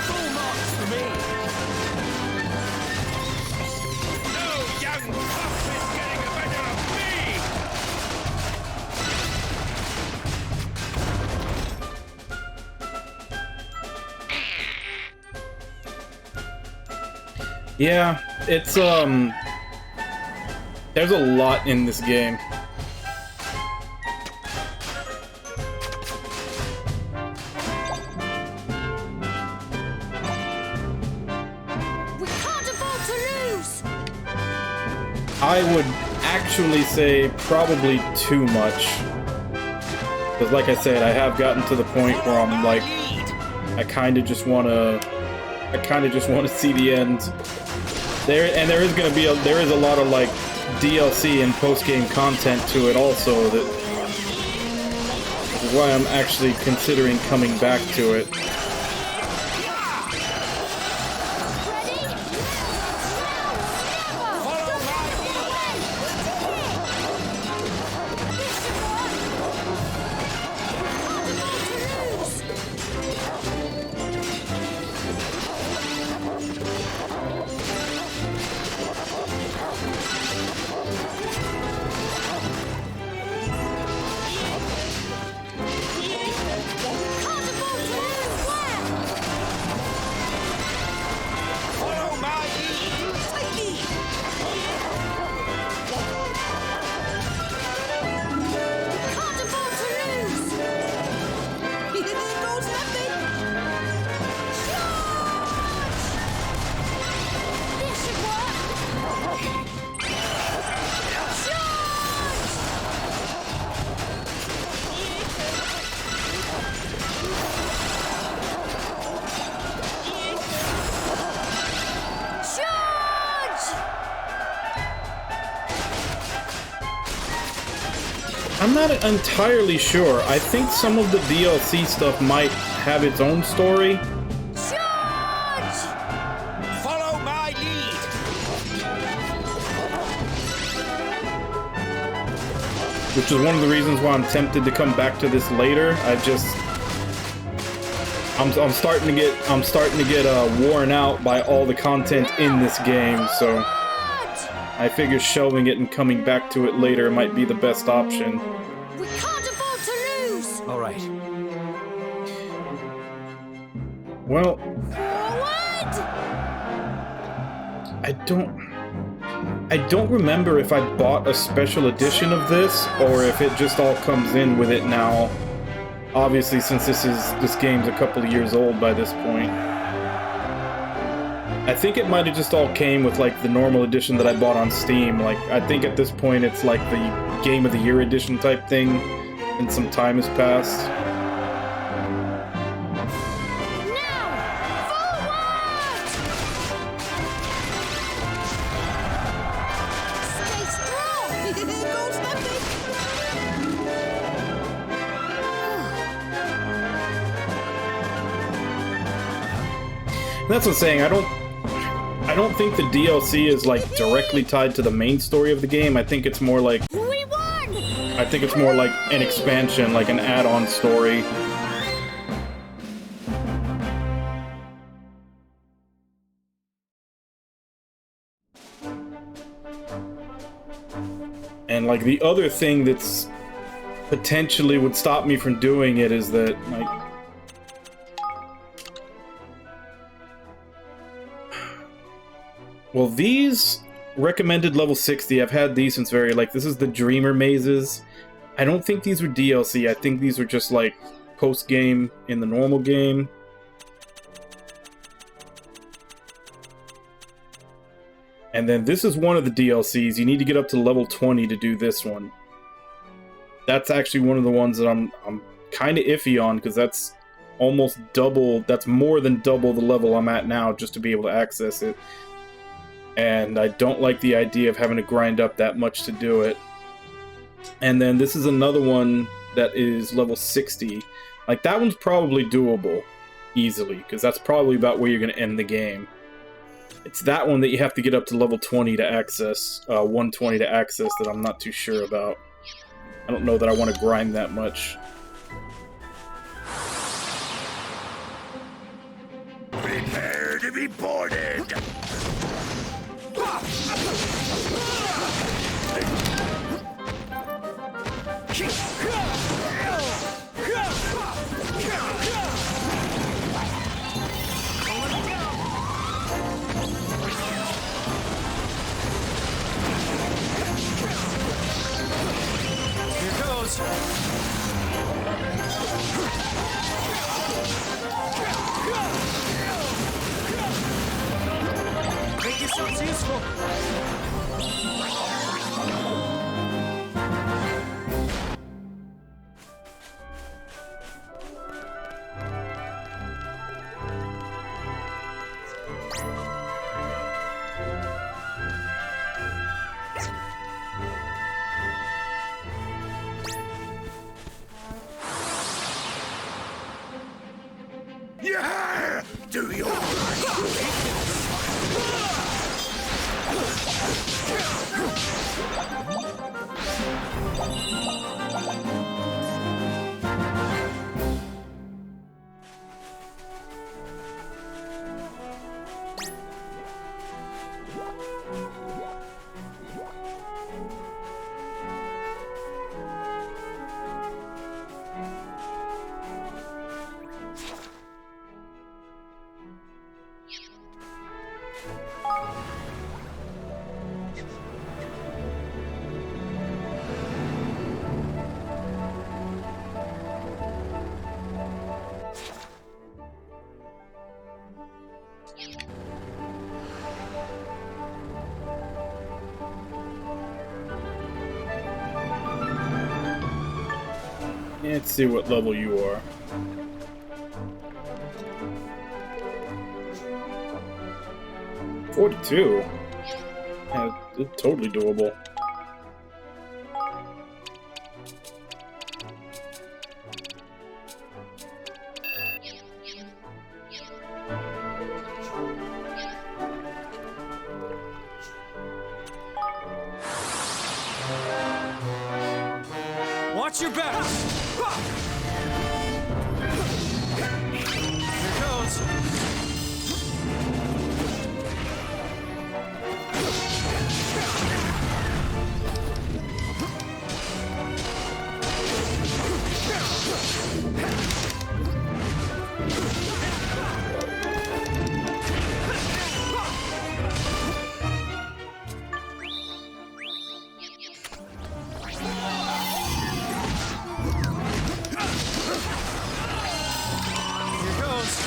Full marks for me! No young pup is getting the better of me! Yeah, it's, there's a lot in this game. We can't afford to lose! I would actually say probably too much. Because like I said, I have gotten to the point where I'm like, I kind of just want to see the end. There is a lot of like DLC and post-game content to it also, that is why I'm actually considering coming back to it. Follow my lead! Can't afford to lose! Here goes nothing! This should work! Charge! I'm not entirely sure. I think some of the DLC stuff might have its own story. Charge! Follow my lead! Which is one of the reasons why I'm tempted to come back to this later. I'm starting to get worn out by all the content in this game, so I figure shelving it and coming back to it later might be the best option. We can't afford to lose! Alright. Well, Forward! I don't remember if I bought a special edition of this or if it just all comes in with it now. Obviously, since this game's a couple of years old by this point. I think it might have just all came with like the normal edition that I bought on Steam. Like, I think at this point it's like the Game of the Year edition type thing, and some time has passed. Now! Forward! Stay strong! Here goes nothing! That's what I'm saying. I don't think the DLC is like directly tied to the main story of the game. I think it's more like We won! I think it's more like an expansion, like an add-on story. And like the other thing that's potentially would stop me from doing it is that like well, these recommended level 60, I've had these since very, like, this is the Dreamer mazes. I don't think these were DLC. I think these were just, like, post-game in the normal game. And then this is one of the DLCs. You need to get up to level 20 to do this one. That's actually one of the ones that I'm kind of iffy on, because that's almost double, that's more than double the level I'm at now just to be able to access it. And I don't like the idea of having to grind up that much to do it. And then this is another one that is level 60. Like, that one's probably doable easily, because that's probably about where you're going to end the game. It's that one that you have to get up to level 20 to access, 120 to access, that I'm not too sure about. I don't know that I want to grind that much. Prepare to be boarded! Here goes. Make yourselves useful. Yeah! Do your Let's see what level you are. $42. Yeah, it's totally doable. Watch your back. Here goes. Here goes.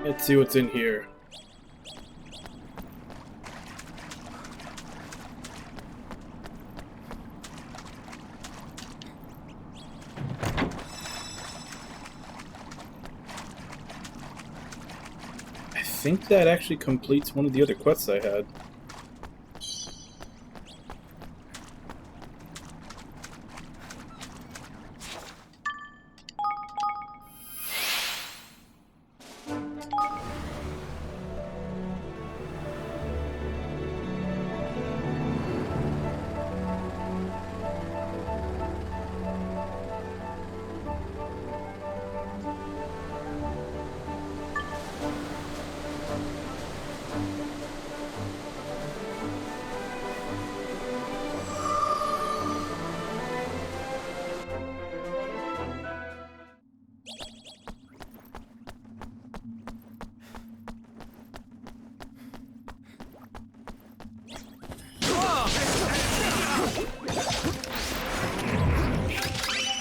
Let's see what's in here. I think that actually completes one of the other quests I had.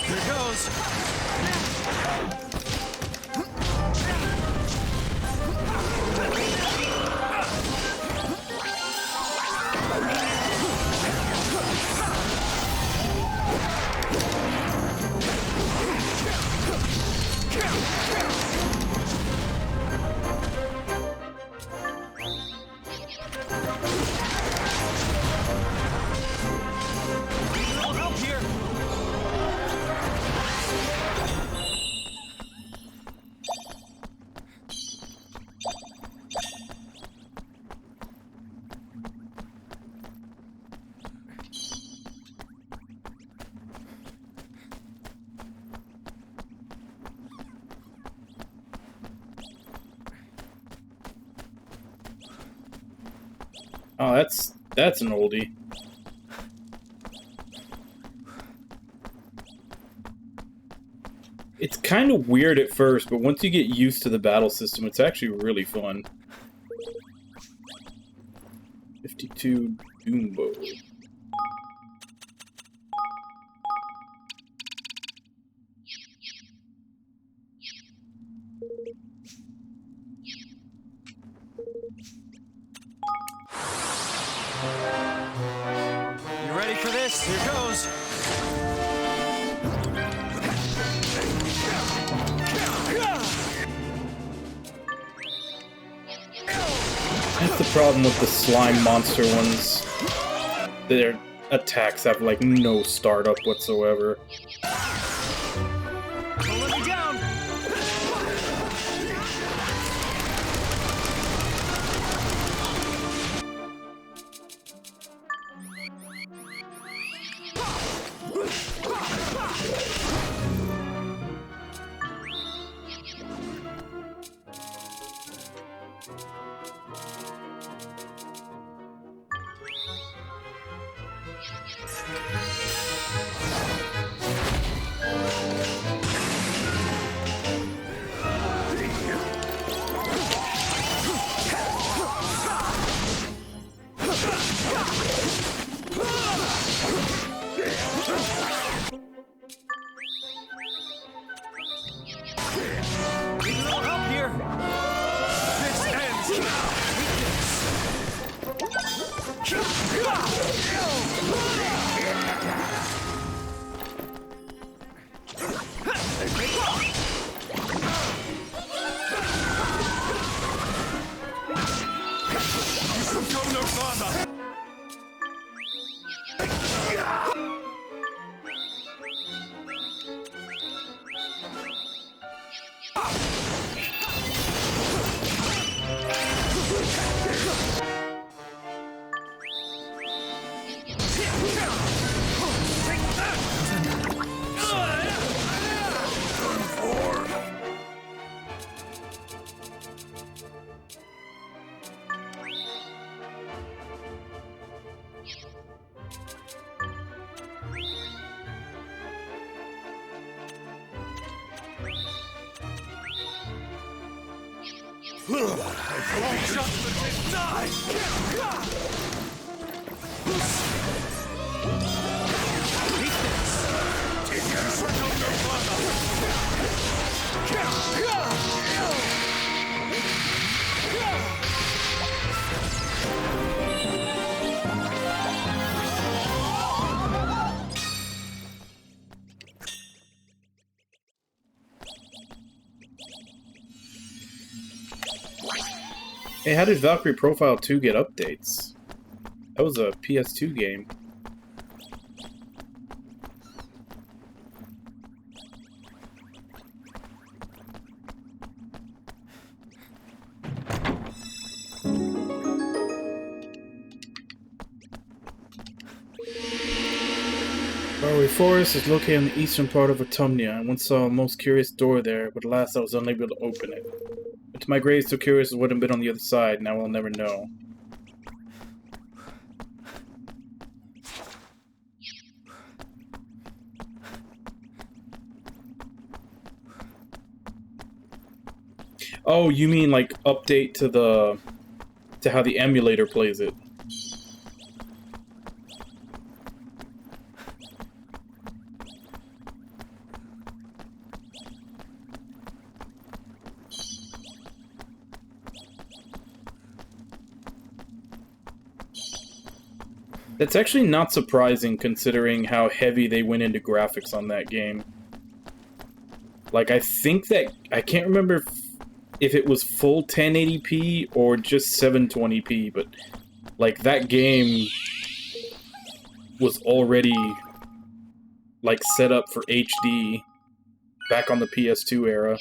Here goes. Little help here. Oh, that's an oldie. It's kind of weird at first, but once you get used to the battle system, it's actually really fun. 52 Doombo. You ready for this? Here goes. That's the problem with the slime monster ones. Their attacks have like no startup whatsoever. Don't let me down. Need a little help here. This ends now. Go no further. Hey, how did Valkyrie Profile 2 get updates? That was a PS2 game. Faraway Forest is located in the eastern part of Autumnia. I once saw a most curious door there, but alas I was unable to open it. But to my grave, so curious as what had been on the other side, now I'll never know. Oh, you mean like update to how the emulator plays it? That's actually not surprising considering how heavy they went into graphics on that game. Like, I think that... I can't remember if it was full 1080p or just 720p, but... like, that game was already, like, set up for HD back on the PS2 era.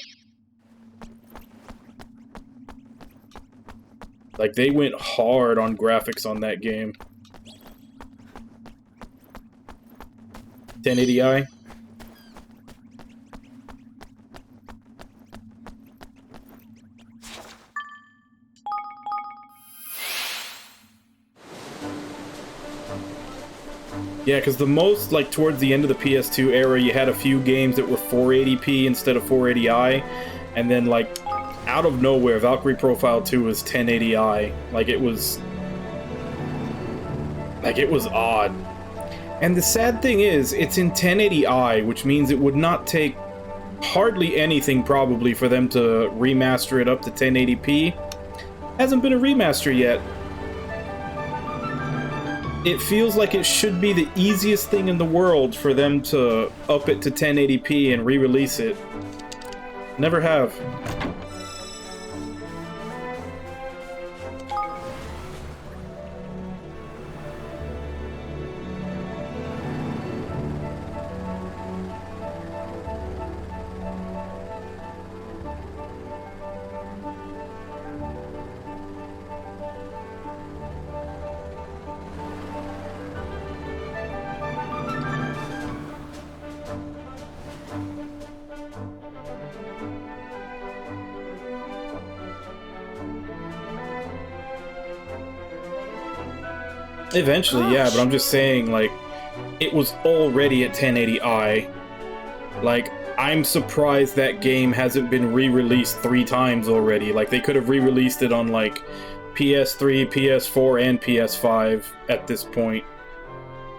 Like, they went hard on graphics on that game. 1080i. Yeah, because the most, like, towards the end of the PS2 era, you had a few games that were 480p instead of 480i, and then, like, out of nowhere, Valkyrie Profile 2 was 1080i. Like, it was odd. And the sad thing is, it's in 1080i, which means it would not take hardly anything, probably, for them to remaster it up to 1080p. Hasn't been a remaster yet. It feels like it should be the easiest thing in the world for them to up it to 1080p and re-release it. Never have. Eventually, yeah, but I'm just saying, like, it was already at 1080i. Like, I'm surprised that game hasn't been re-released 3 times already. Like, they could have re-released it on, like, PS3, PS4, and PS5 at this point.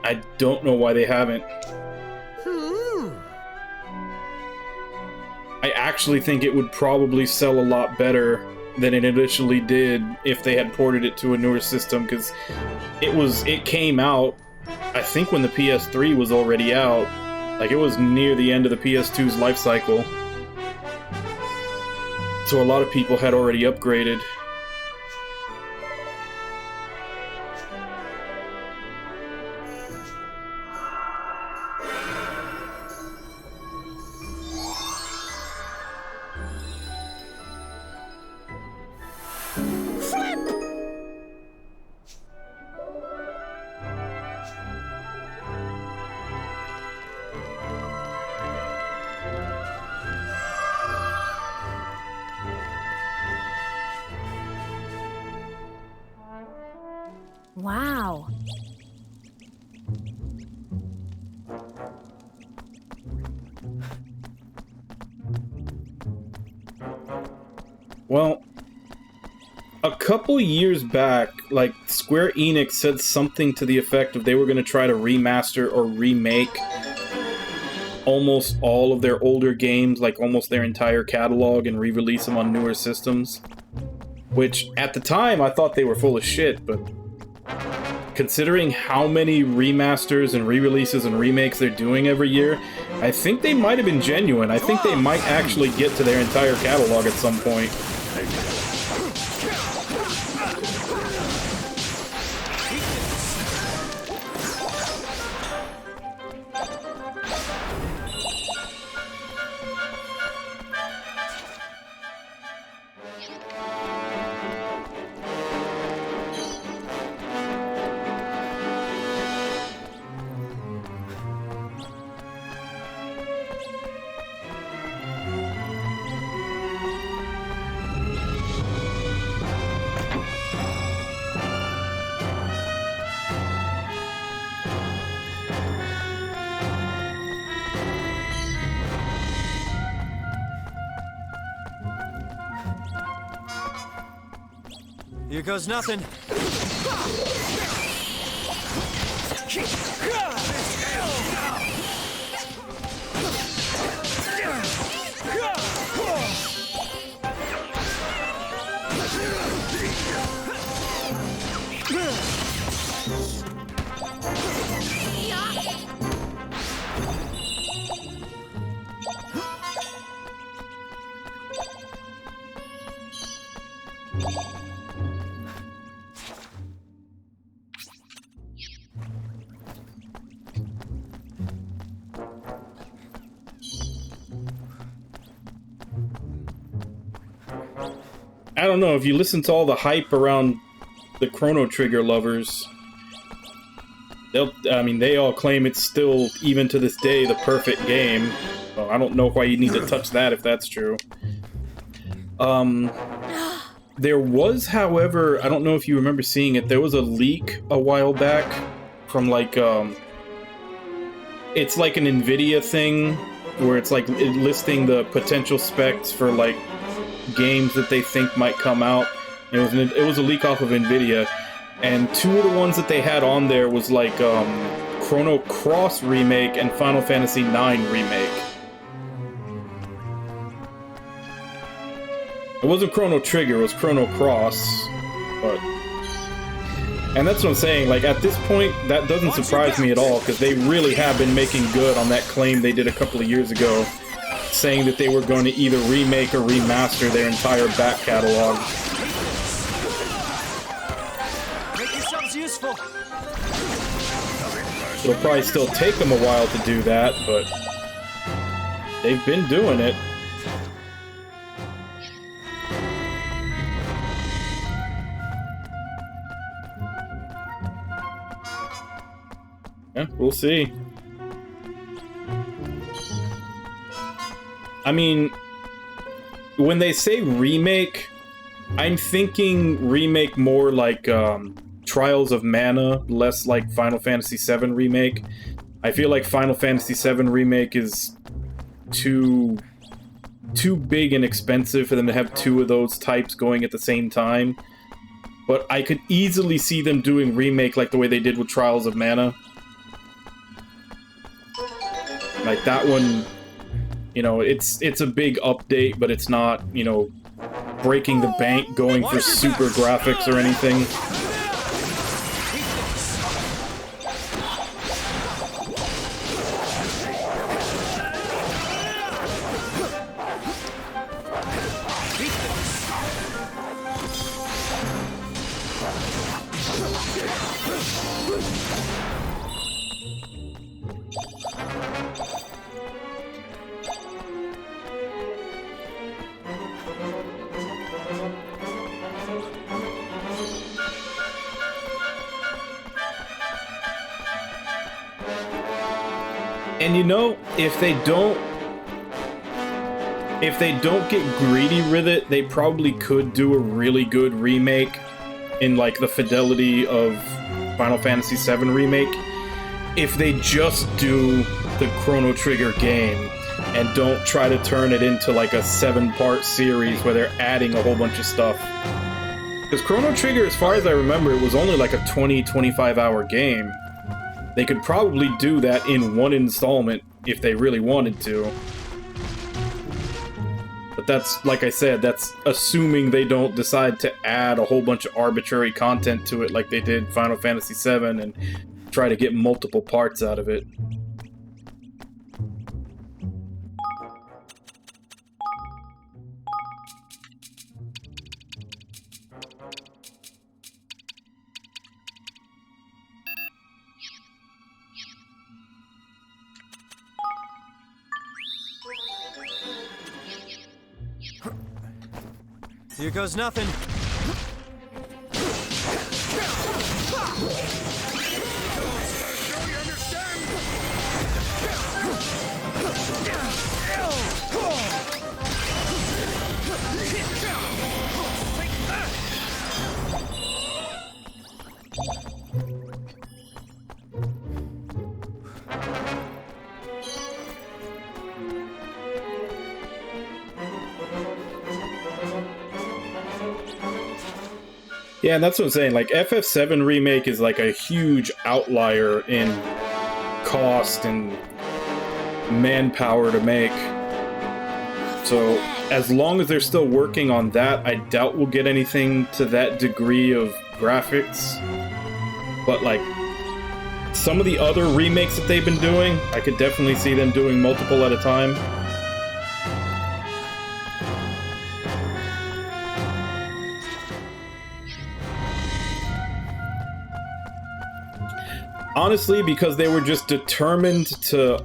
I don't know why they haven't. I actually think it would probably sell a lot better than it initially did if they had ported it to a newer system, because it came out, I think, when the PS3 was already out. Like, it was near the end of the PS2's life cycle. So a lot of people had already upgraded. Wow. Well, a couple years back, like, Square Enix said something to the effect of they were going to try to remaster or remake almost all of their older games, like almost their entire catalog, and re-release them on newer systems. Which, at the time, I thought they were full of shit, but considering how many remasters and re-releases and remakes they're doing every year, I think they might have been genuine. I think they might actually get to their entire catalog at some point. Here goes nothing. I don't know, if you listen to all the hype around the Chrono Trigger lovers, they all claim it's still, even to this day, the perfect game. Well, I don't know why you need to touch that if that's true. There was, however, I don't know if you remember seeing it, there was a leak a while back from like, it's like an NVIDIA thing, where it's like listing the potential specs for like games that they think might come out. It was a leak off of NVIDIA, and two of the ones that they had on there was like Chrono Cross Remake and Final Fantasy IX Remake. It wasn't Chrono Trigger, it was Chrono Cross, but... And that's what I'm saying, like, at this point, that doesn't surprise me at all, because they really have been making good on that claim they did a couple of years ago, saying that they were going to either remake or remaster their entire back catalog. Make yourselves useful. It'll probably still take them a while to do that, but they've been doing it. Yeah, we'll see. I mean, when they say remake, I'm thinking remake more like Trials of Mana, less like Final Fantasy VII Remake. I feel like Final Fantasy VII Remake is too big and expensive for them to have two of those types going at the same time. But I could easily see them doing remake like the way they did with Trials of Mana. Like that one, you know, it's a big update, but it's not, you know, breaking the bank, going for super graphics or anything. And you know, if they don't get greedy with it, they probably could do a really good remake in like the fidelity of Final Fantasy VII Remake. If they just do the Chrono Trigger game and don't try to turn it into like a 7-part series where they're adding a whole bunch of stuff. Because Chrono Trigger, as far as I remember, it was only like a 20-25 hour game. They could probably do that in one installment if they really wanted to. But that's, like I said, that's assuming they don't decide to add a whole bunch of arbitrary content to it like they did Final Fantasy VII and try to get multiple parts out of it. Here goes nothing. Yeah, and that's what I'm saying. Like, FF7 Remake is like a huge outlier in cost and manpower to make. So, as long as they're still working on that, I doubt we'll get anything to that degree of graphics. But, like, some of the other remakes that they've been doing, I could definitely see them doing multiple at a time. Honestly, because they were just determined to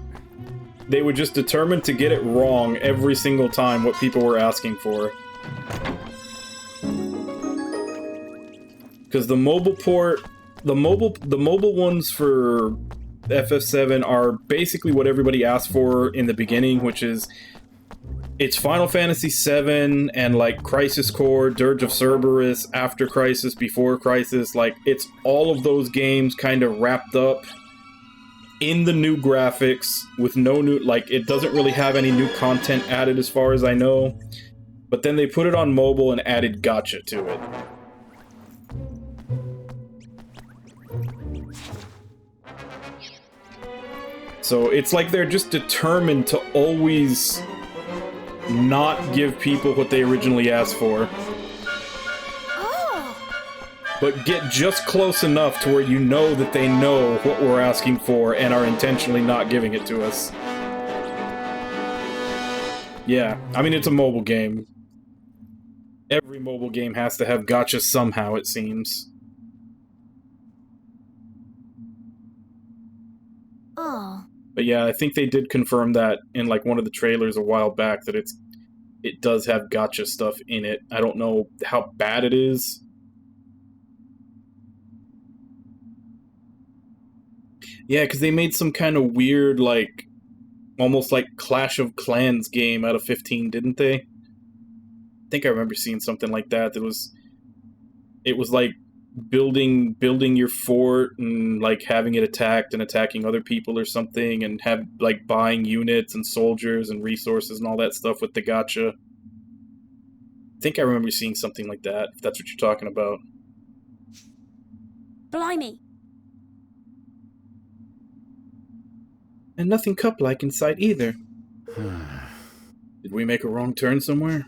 get it wrong every single time what people were asking for. Because the mobile port, the mobile ones for FF7 are basically what everybody asked for in the beginning, which is it's Final Fantasy VII and like Crisis Core, Dirge of Cerberus, After Crisis, Before Crisis. Like, it's all of those games kind of wrapped up in the new graphics with no new, like, it doesn't really have any new content added as far as I know. But then they put it on mobile and added gacha to it. So it's like they're just determined to always not give people what they originally asked for. But get just close enough to where you know that they know what we're asking for and are intentionally not giving it to us. Yeah, I mean, it's a mobile game. Every mobile game has to have gacha somehow, it seems. Oh. But yeah, I think they did confirm that in like one of the trailers a while back that it does have gacha stuff in it. I don't know how bad it is. Yeah, because they made some kind of weird, like, almost like Clash of Clans game out of 15, didn't they? I think I remember seeing something like that. It was like building your fort and like having it attacked and attacking other people or something, and have like buying units and soldiers and resources and all that stuff with the gacha. I think I remember seeing something like that, if that's what you're talking about. Blimey. And nothing cup-like in sight either. Did we make a wrong turn somewhere?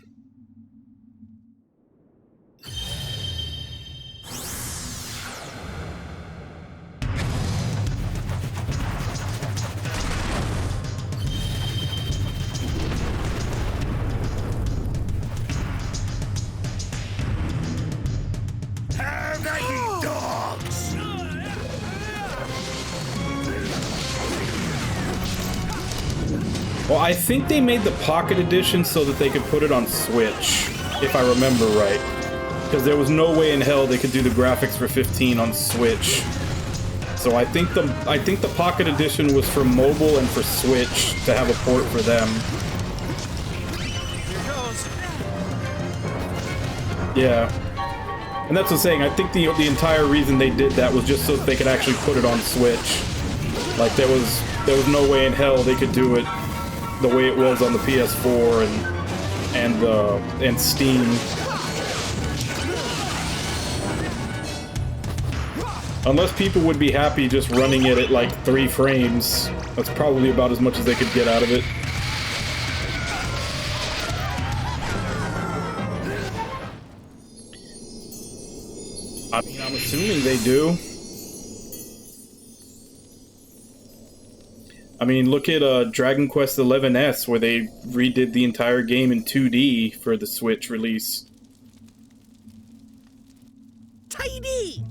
Have at ye, dogs! Well, I think they made the Pocket Edition so that they could put it on Switch, if I remember right. Because there was no way in hell they could do the graphics for 15 on Switch. So I think the Pocket Edition was for mobile and for Switch to have a port for them. Here goes. Yeah. And that's what I'm saying. I think the entire reason they did that was just so that they could actually put it on Switch. Like, there was no way in hell they could do it the way it was on the PS4 and Steam. Unless people would be happy just running it at like 3 frames, that's probably about as much as they could get out of it. I mean, I'm assuming they do. I mean, look at Dragon Quest XI's, where they redid the entire game in 2D for the Switch release. Tidy!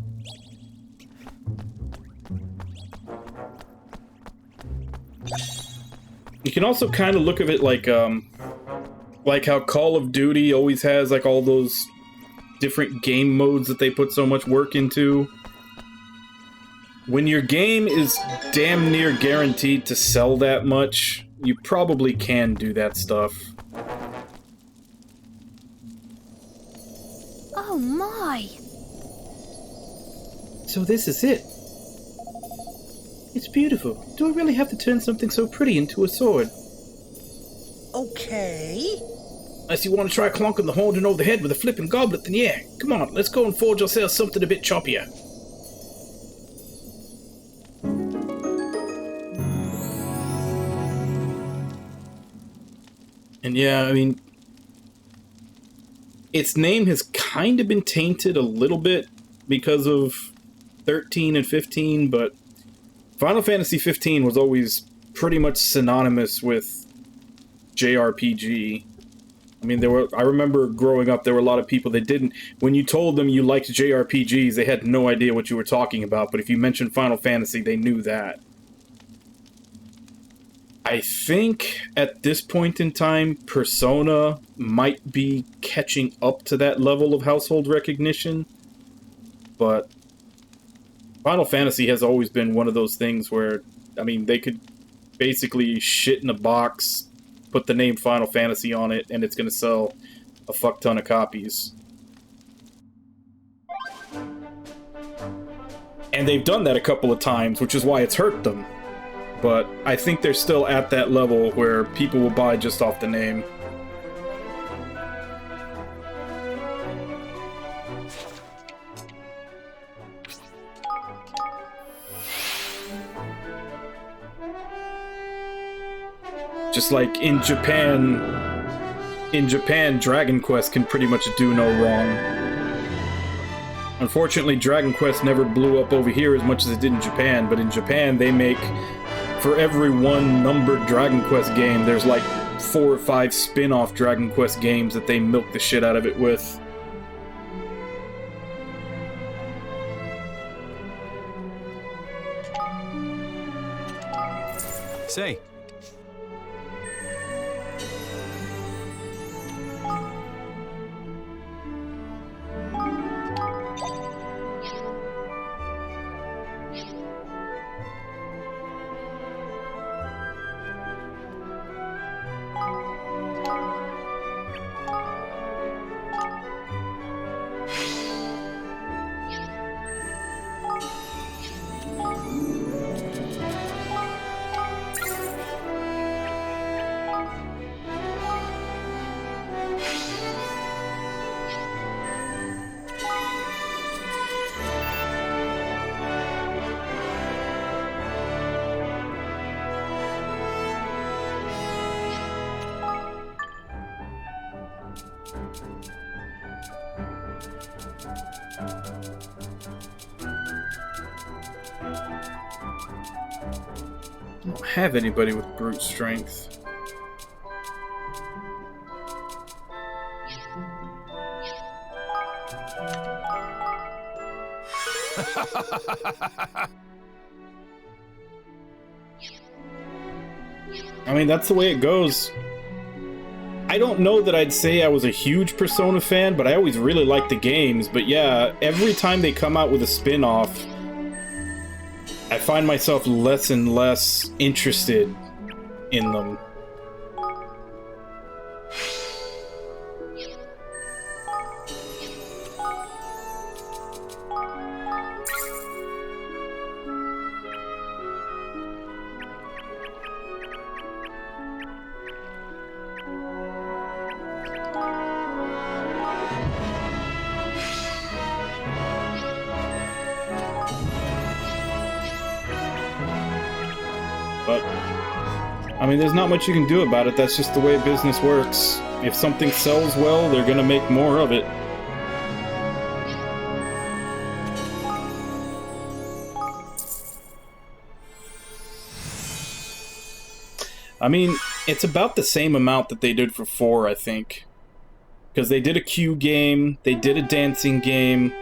You can also kind of look at it like how Call of Duty always has like all those different game modes that they put so much work into. When your game is damn near guaranteed to sell that much, you probably can do that stuff. Oh my. So this is it. It's beautiful. Do I really have to turn something so pretty into a sword? Okay. Unless you want to try clonking the horn over the head with a flipping goblet, then yeah. Come on, let's go and forge ourselves something a bit choppier. And yeah, I mean, its name has kind of been tainted a little bit because of 13 and 15, but Final Fantasy 15 was always pretty much synonymous with JRPG. I mean, I remember growing up, there were a lot of people that didn't, when you told them you liked JRPGs, they had no idea what you were talking about, but if you mentioned Final Fantasy, they knew that. I think at this point in time, Persona might be catching up to that level of household recognition, but Final Fantasy has always been one of those things where, I mean, they could basically shit in a box, put the name Final Fantasy on it, and it's going to sell a fuck ton of copies. And they've done that a couple of times, which is why it's hurt them. But I think they're still at that level where people will buy just off the name. Just like in Japan, Dragon Quest can pretty much do no wrong. Unfortunately, Dragon Quest never blew up over here as much as it did in Japan, but in Japan they make, for every one numbered Dragon Quest game, there's like 4 or 5 spin-off Dragon Quest games that they milk the shit out of it with. Say. I don't have anybody with brute strength. I mean, that's the way it goes. I don't know that I'd say I was a huge Persona fan, but I always really liked the games. But yeah, every time they come out with a spin-off, I find myself less and less interested in them. But, I mean, there's not much you can do about it. That's just the way business works. If something sells well, they're gonna make more of it. I mean, it's about the same amount that they did for 4, I think. Because they did a Q game, they did a dancing game.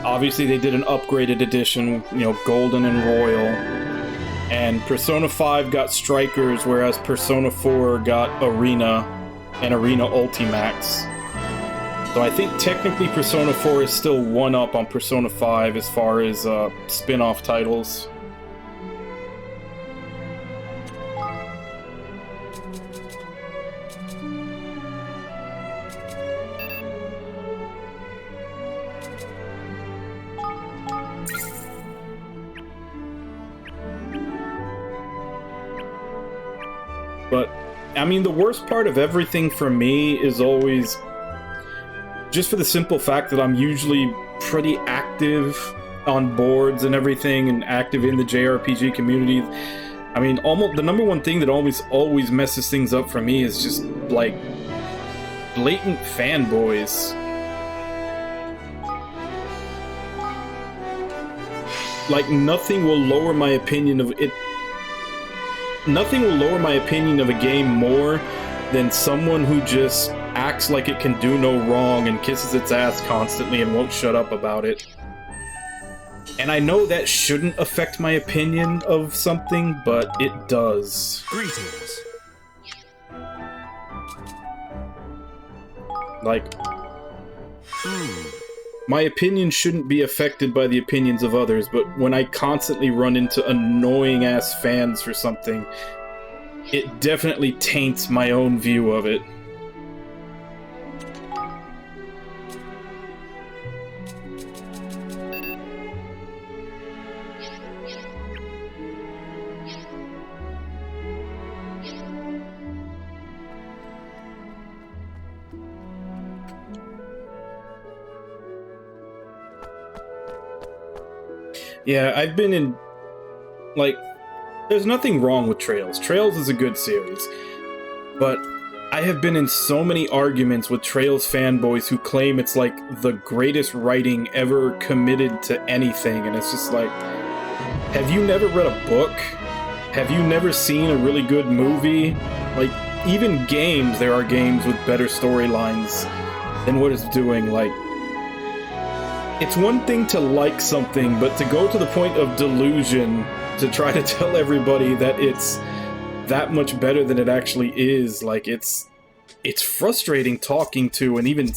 Obviously they did an upgraded edition, you know, Golden and Royal. And Persona 5 got Strikers, whereas Persona 4 got Arena and Arena Ultimax. So I think technically Persona 4 is still one up on Persona 5 as far as spin-off titles. But I mean, the worst part of everything for me is always just for the simple fact that I'm usually pretty active on boards and everything and active in the JRPG community. I mean, almost the number one thing that always messes things up for me is just, like, blatant fanboys. Like, nothing will lower my opinion of it. Nothing will lower my opinion of a game more than someone who just acts like it can do no wrong and kisses its ass constantly and won't shut up about it. And I know that shouldn't affect my opinion of something, but it does. Greetings. Like, my opinion shouldn't be affected by the opinions of others, but when I constantly run into annoying-ass fans for something, it definitely taints my own view of it. Yeah, I've been in, like, there's nothing wrong with Trails. Trails is a good series. But I have been in so many arguments with Trails fanboys who claim it's, like, the greatest writing ever committed to anything, and it's just like, have you never read a book? Have you never seen a really good movie? Like, even games, there are games with better storylines than what it's doing, like, it's one thing to like something, but to go to the point of delusion to try to tell everybody that it's that much better than it actually is, like, it's frustrating talking to and even,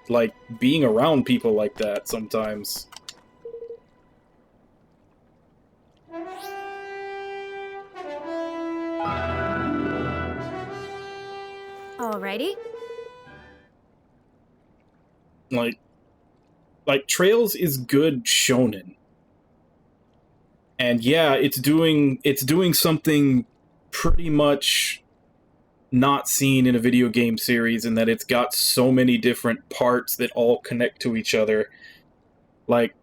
like, being around people like that sometimes. Alrighty. Like, Trails is good shonen. And yeah, it's doing something pretty much not seen in a video game series, in that it's got so many different parts that all connect to each other. Like,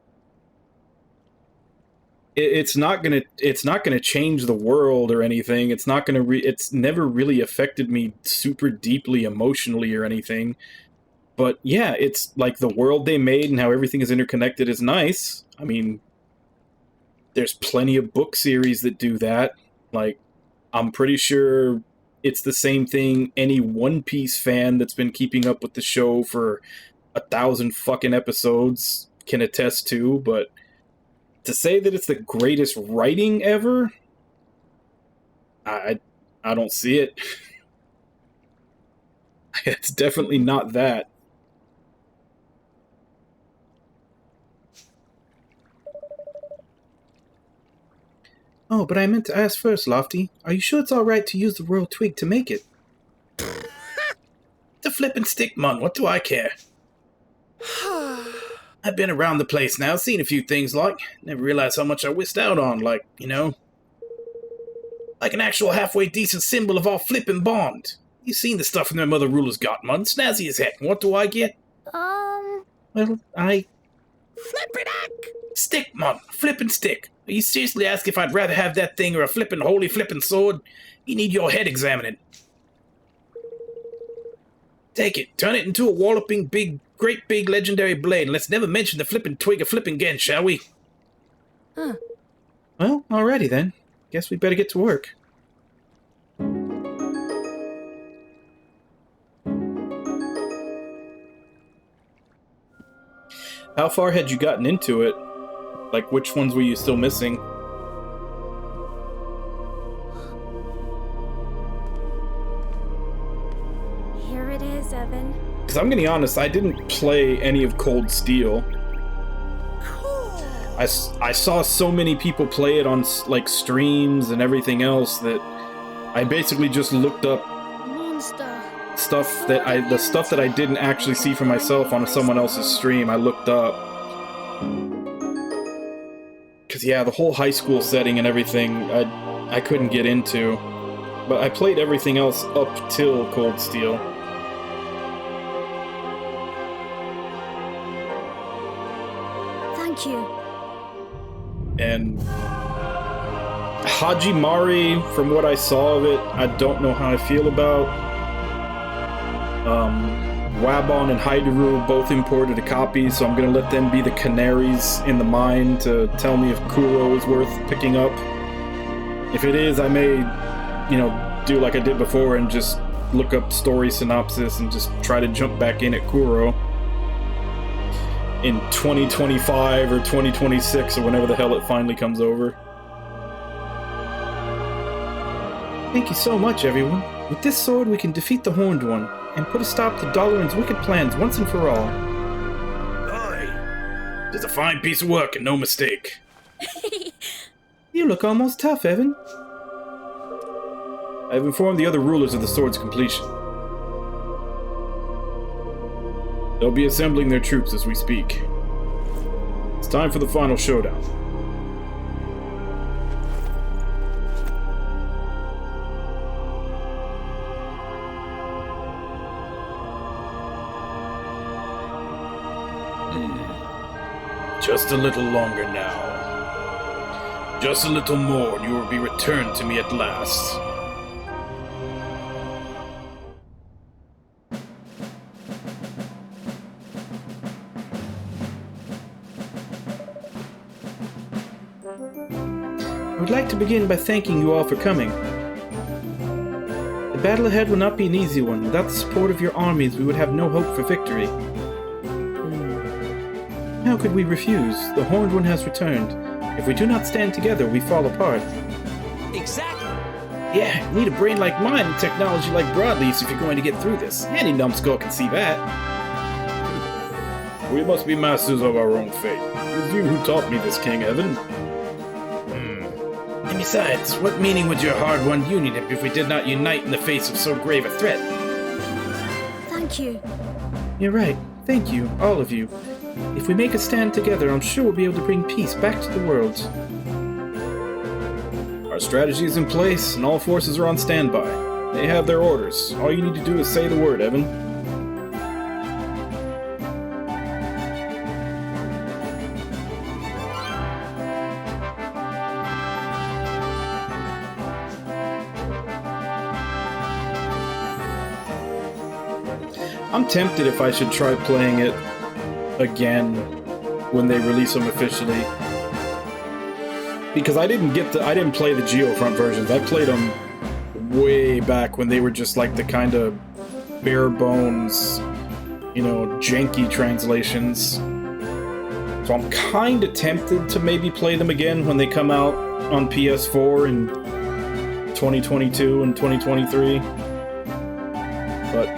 it's not gonna change the world or anything. It's not gonna it's never really affected me super deeply emotionally or anything. But yeah, it's like the world they made and how everything is interconnected is nice. I mean, there's plenty of book series that do that. Like, I'm pretty sure it's the same thing any One Piece fan that's been keeping up with the show for 1,000 fucking episodes can attest to, but to say that it's the greatest writing ever, I don't see it. It's definitely not that. Oh, but I meant to ask first, Lofty. Are you sure it's alright to use the royal twig to make it? The flippin' stick, man. What do I care? I've been around the place now, seen a few things, like. Never realized how much I missed out on, like, you know. Like an actual halfway decent symbol of our flippin' bond. You seen the stuff them other rulers got, man. Snazzy as heck. What do I get? Well, Flippin' Stick, man. Flippin' stick. Are you seriously asking if I'd rather have that thing or a flippin' holy flippin' sword? You need your head examined. Take it. Turn it into a walloping great big legendary blade, and let's never mention the flippin' twig or flippin' again, shall we? Huh. Well, alrighty then. Guess we better get to work. How far had you gotten into it? Like, which ones were you still missing? Here it is, Evan. Because I'm gonna be honest, I didn't play any of Cold Steel. Cool. I saw so many people play it on, like, streams and everything else that I basically just looked up Monster. the stuff that I didn't actually see for myself on someone else's stream. I looked up. Because, yeah, the whole high school setting and everything, I couldn't get into. But I played everything else up till Cold Steel. Thank you. And Hajimari, from what I saw of it, I don't know how I feel about. Wabon and Haideru both imported a copy, so I'm gonna let them be the canaries in the mine to tell me if Kuro is worth picking up. If it is, I may, do like I did before and just look up story synopsis and just try to jump back in at Kuro in 2025 or 2026 or whenever the hell it finally comes over. Thank you so much, everyone. With this sword, we can defeat the Horned One and put a stop to Dalaran's wicked plans once and for all. Aye. It's a fine piece of work and no mistake. You look almost tough, Evan. I have informed the other rulers of the sword's completion. They'll be assembling their troops as we speak. It's time for the final showdown. Just a little longer now. Just a little more and you will be returned to me at last. I would like to begin by thanking you all for coming. The battle ahead will not be an easy one. Without the support of your armies, we would have no hope for victory. How could we refuse? The Horned One has returned. If we do not stand together, we fall apart. Exactly. Yeah, you need a brain like mine and technology like Broadleaf's if you're going to get through this. Any numbskull can see that. We must be masters of our own fate. It was you who taught me this, King Evan. And besides, what meaning would your hard-won union have if we did not unite in the face of so grave a threat? Thank you. You're right. Thank you, all of you. If we make a stand together, I'm sure we'll be able to bring peace back to the world. Our strategy is in place, and all forces are on standby. They have their orders. All you need to do is say the word, Evan. I'm tempted if I should try playing it again when they release them officially, because I didn't play the Geofront versions. I played them way back when they were just like the kind of bare bones, janky translations. So I'm kind of tempted to maybe play them again when they come out on PS4 in 2022 and 2023, but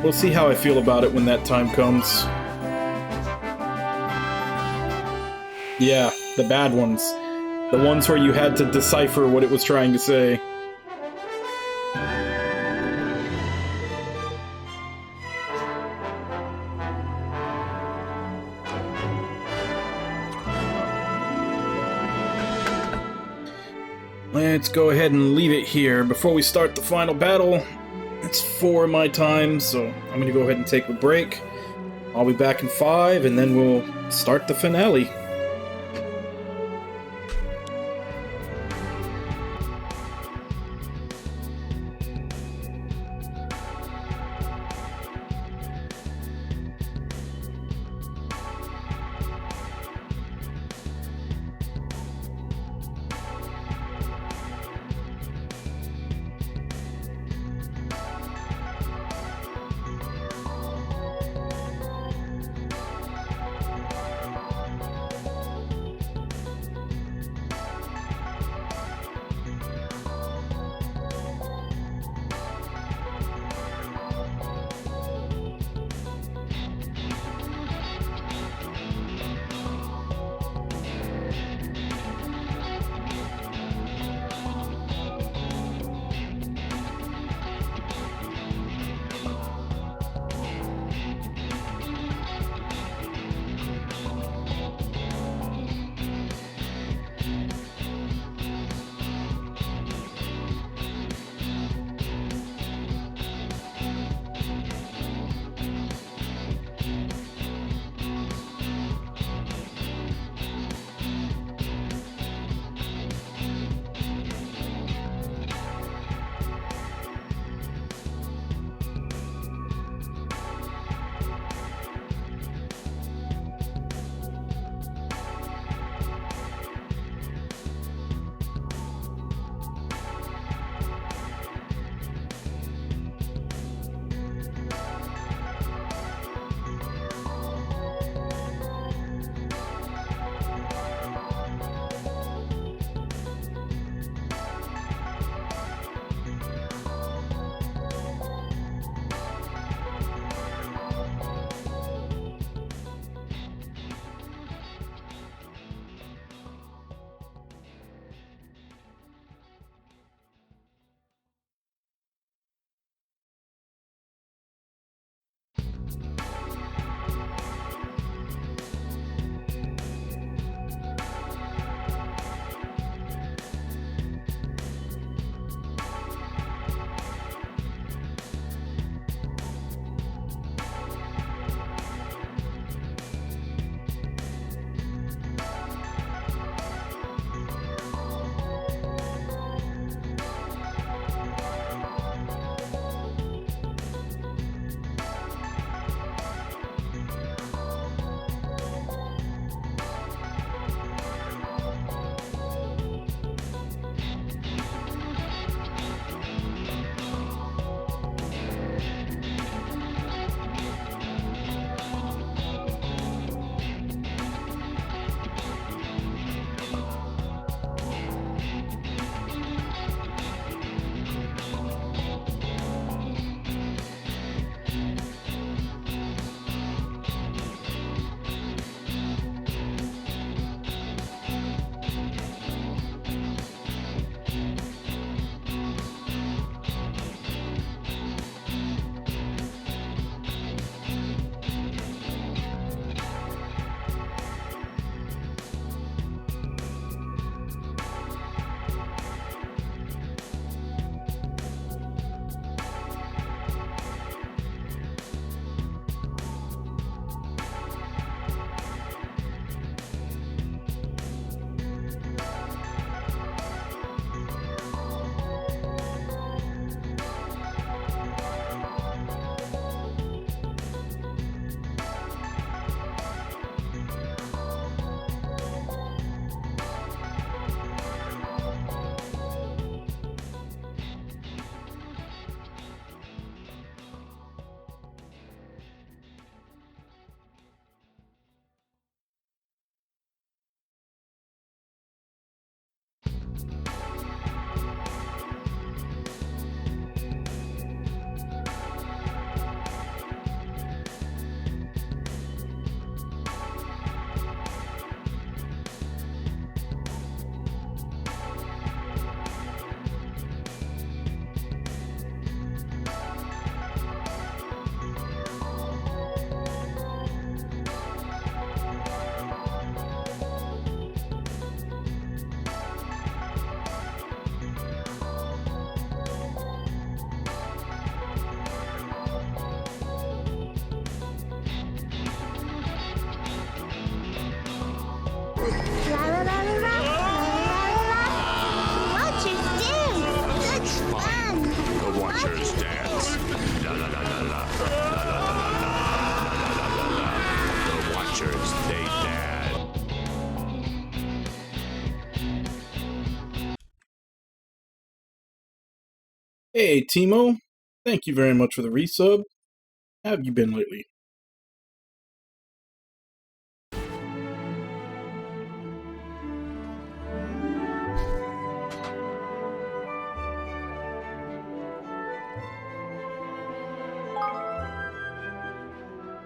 we'll see how I feel about it when that time comes. Yeah, the bad ones. The ones where you had to decipher what it was trying to say. Let's go ahead and leave it here before we start the final battle. It's 4 my time, so I'm gonna go ahead and take a break. I'll be back in 5, and then we'll start the finale. Hey, Timo. Thank you very much for the resub. How have you been lately?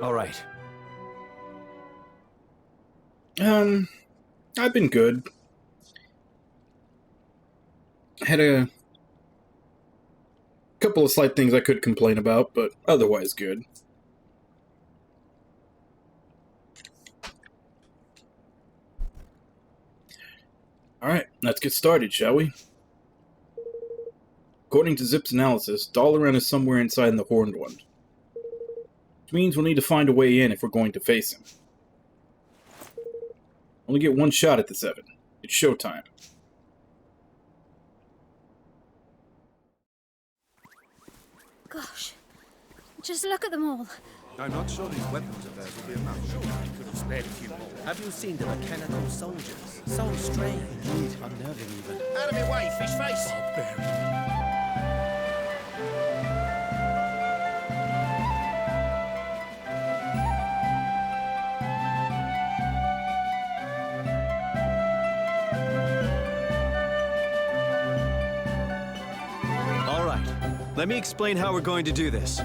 All right. I've been good. Had a couple of slight things I could complain about, but otherwise good. Alright, let's get started, shall we? According to Zip's analysis, Dalaran is somewhere inside the Horned One. Which means we'll need to find a way in if we're going to face him. Only get one shot at the Seven. It's showtime. Gosh, just look at them all. I'm not sure these weapons of theirs will be enough. Sure, I could have spared a few more. Have you seen the mechanical soldiers? So strange. Indeed, unnerving even. Out of my way, fish face! All right. Let me explain how we're going to do this.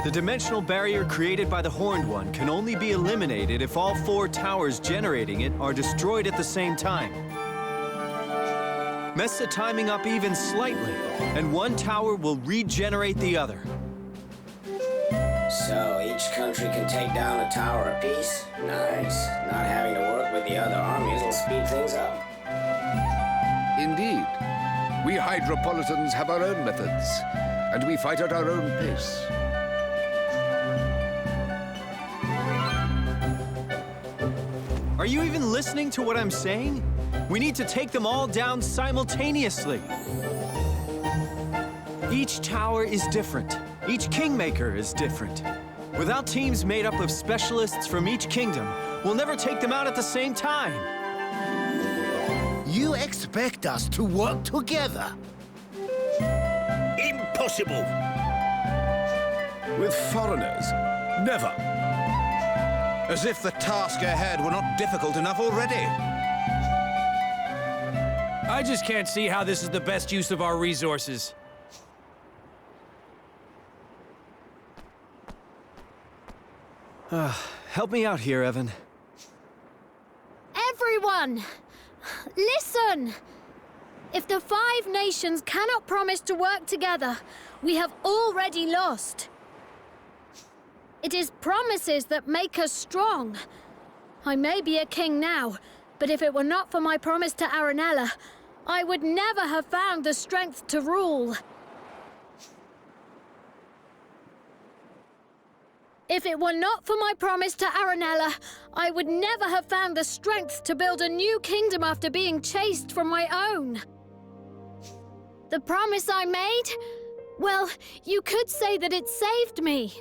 The dimensional barrier created by the Horned One can only be eliminated if all 4 towers generating it are destroyed at the same time. Mess the timing up even slightly, and one tower will regenerate the other. So each country can take down a tower apiece? Nice. Not having to work with the other armies will speed things up. Indeed. We Hydropolitans have our own methods, and we fight at our own pace. Are you even listening to what I'm saying? We need to take them all down simultaneously. Each tower is different. Each Kingmaker is different. Without teams made up of specialists from each kingdom, we'll never take them out at the same time. You expect us to work together? Impossible! With foreigners? Never. As if the task ahead were not difficult enough already. I just can't see how this is the best use of our resources. Help me out here, Evan. Everyone, listen! If the 5 nations cannot promise to work together, we have already lost. It is promises that make us strong. I may be a king now, but if it were not for my promise to Aranella, I would never have found the strength to rule. If it were not for my promise to Aranella, I would never have found the strength to build a new kingdom after being chased from my own. The promise I made? Well, you could say that it saved me.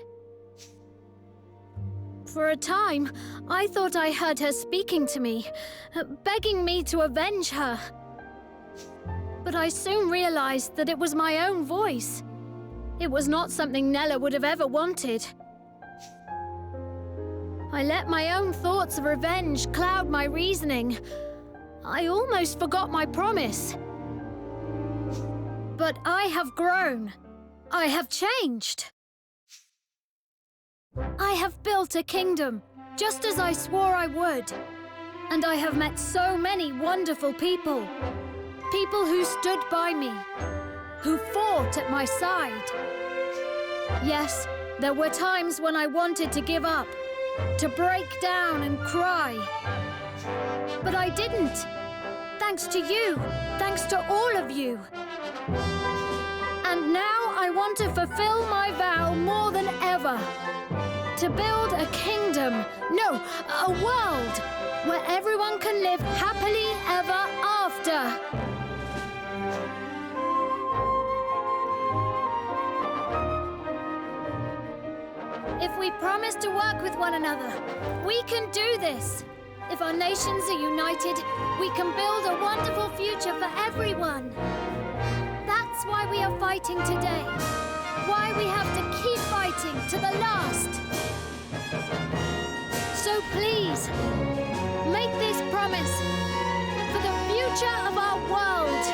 For a time, I thought I heard her speaking to me, begging me to avenge her. But I soon realized that it was my own voice. It was not something Nella would have ever wanted. I let my own thoughts of revenge cloud my reasoning. I almost forgot my promise. But I have grown. I have changed. I have built a kingdom, just as I swore I would. And I have met so many wonderful people. People who stood by me, who fought at my side. Yes, there were times when I wanted to give up, to break down and cry. But I didn't. Thanks to you, thanks to all of you. And now I want to fulfill my vow more than ever. To build a kingdom, no, a world, where everyone can live happily ever after. If we promise to work with one another, we can do this. If our nations are united, we can build a wonderful future for everyone. That's why we are fighting today. Why we have to keep fighting to the last. So please, make this promise for the future of our world.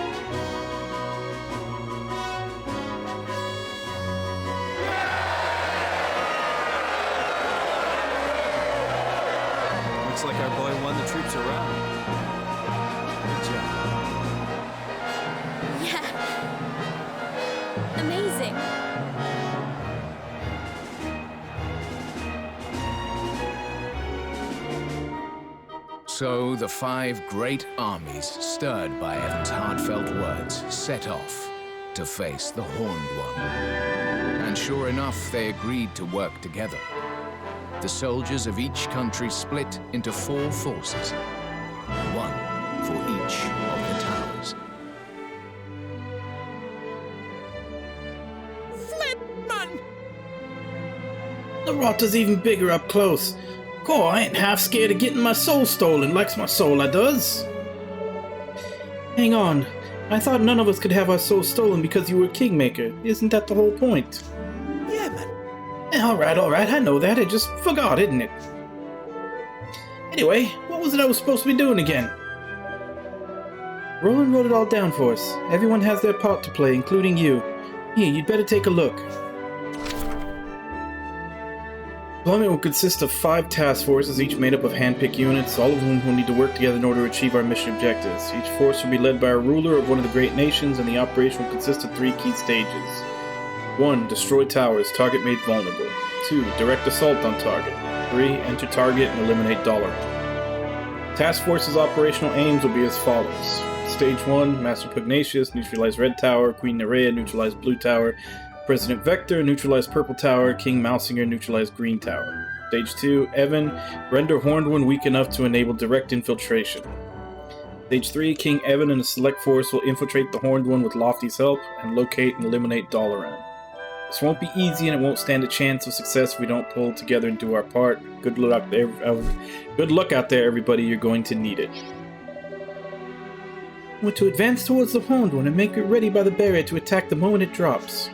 Looks like our boy won the troops around. Good job. Yeah. Amazing. So the 5 great armies, stirred by Evan's heartfelt words, set off to face the Horned One. And sure enough, they agreed to work together. The soldiers of each country split into 4 forces, 1 for each of the towers. Flipman! The rot is even bigger up close. Cool, I ain't half scared of getting my soul stolen. Likes my soul, I does. Hang on. I thought none of us could have our soul stolen because you were Kingmaker. Isn't that the whole point? Yeah, man. Alright, I know that. I just forgot, isn't it? Anyway, what was it I was supposed to be doing again? Roland wrote it all down for us. Everyone has their part to play, including you. Here, you'd better take a look. Deployment will consist of 5 task forces, each made up of hand-picked units, all of whom will need to work together in order to achieve our mission objectives. Each force will be led by a ruler of one of the great nations, and the operation will consist of 3 key stages. 1. Destroy towers, target made vulnerable. 2. Direct assault on target. 3. Enter target and eliminate dollar. Task Force's operational aims will be as follows. Stage 1, Master Pugnacious, neutralize Red Tower, Queen Nerea, neutralize Blue Tower, President Vector, neutralize Purple Tower, King Mousinger, neutralize Green Tower. Stage 2, Evan, render Horned One weak enough to enable direct infiltration. Stage 3, King Evan and a select force will infiltrate the Horned One with Lofty's help and locate and eliminate Dalaran. This won't be easy and it won't stand a chance of success if we don't pull together and do our part. Good luck out there, everybody. You're going to need it. We're to advance towards the Horned One and make it ready by the barrier to attack the moment it drops.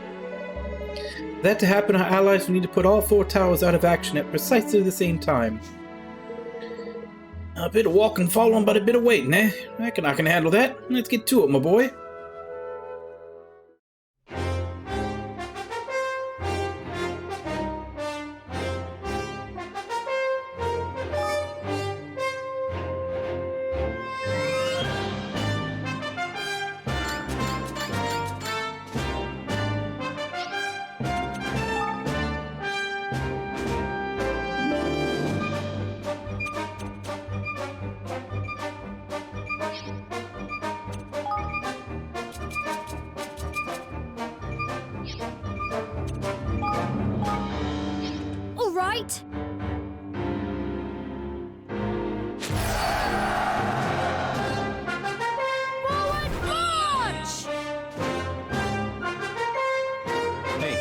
For that to happen, our allies will need to put all 4 towers out of action at precisely the same time. A bit of walking following, but a bit of waiting, eh? I can handle that. Let's get to it, my boy. All right. Forward march! Hey,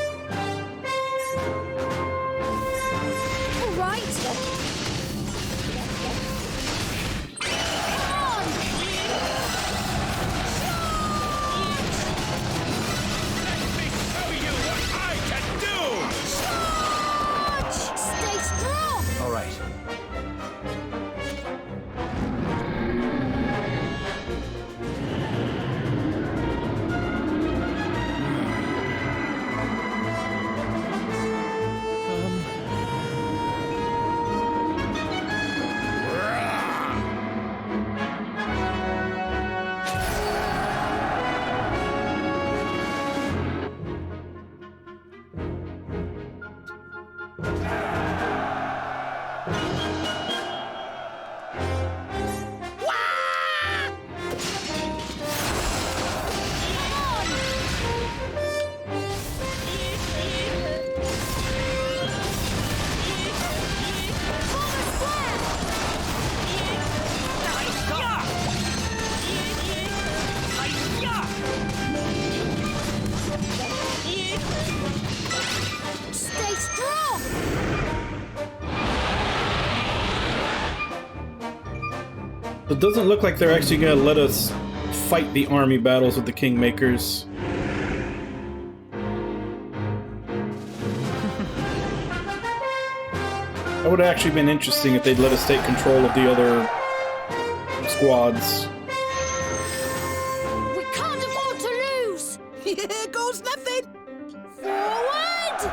All right. On! Let me show you what I can do! Charge! Stay strong! all right. It doesn't look like they're actually going to let us fight the army battles with the Kingmakers. That would have actually been interesting if they'd let us take control of the other squads. We can't afford to lose! Here goes nothing. Forward!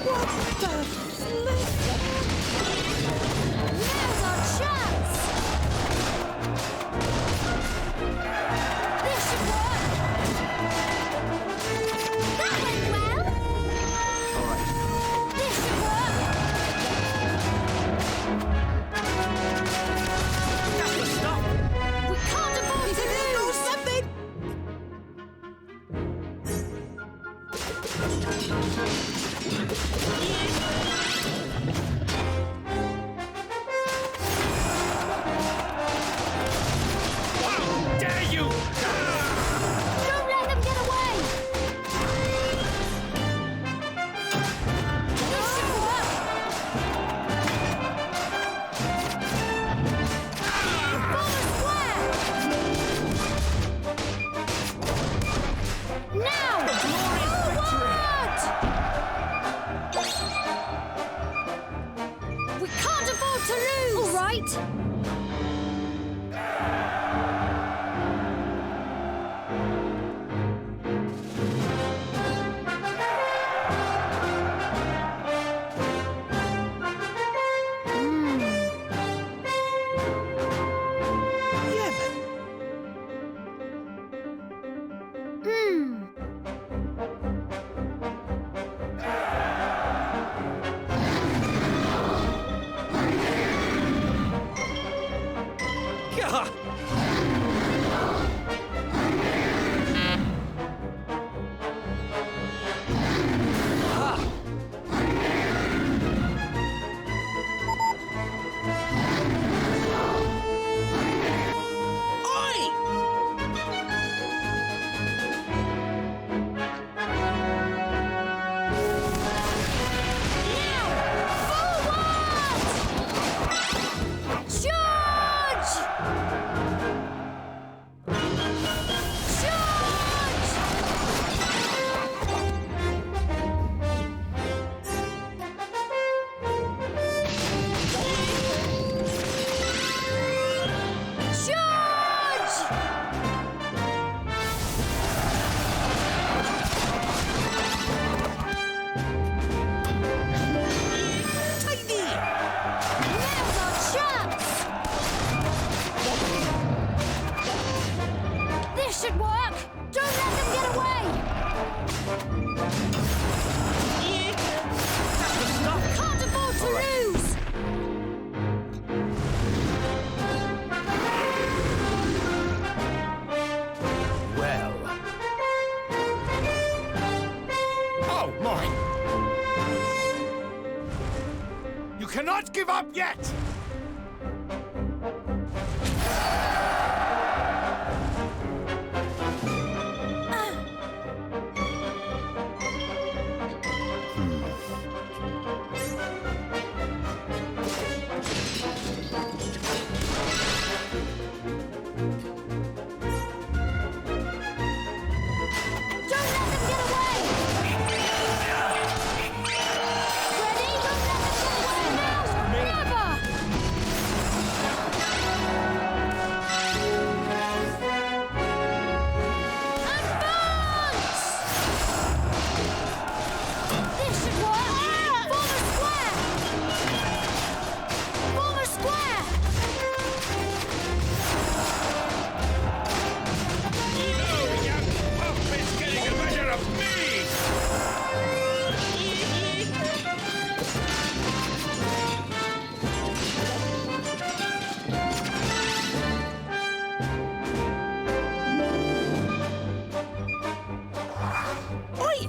What the flip? Now's our chance! This should work! That went well! This should work! We can't afford to Here goes lose! nothing. Dare you! Don't let them get away! This should work! Form a square! Now! Forward! We can't afford to lose! All right. Yemen. Gah! Oi! Charge! Charge! Tiny! Now's our chance! This should work! Don't let them get away! Can't afford to lose! Well, Oh, my! You cannot give up yet! Don't let them get away! Ready? Don't let them get away now! Never! Advance! This should work! Form a square! Form a square! No young pup is getting the better of me! Oi!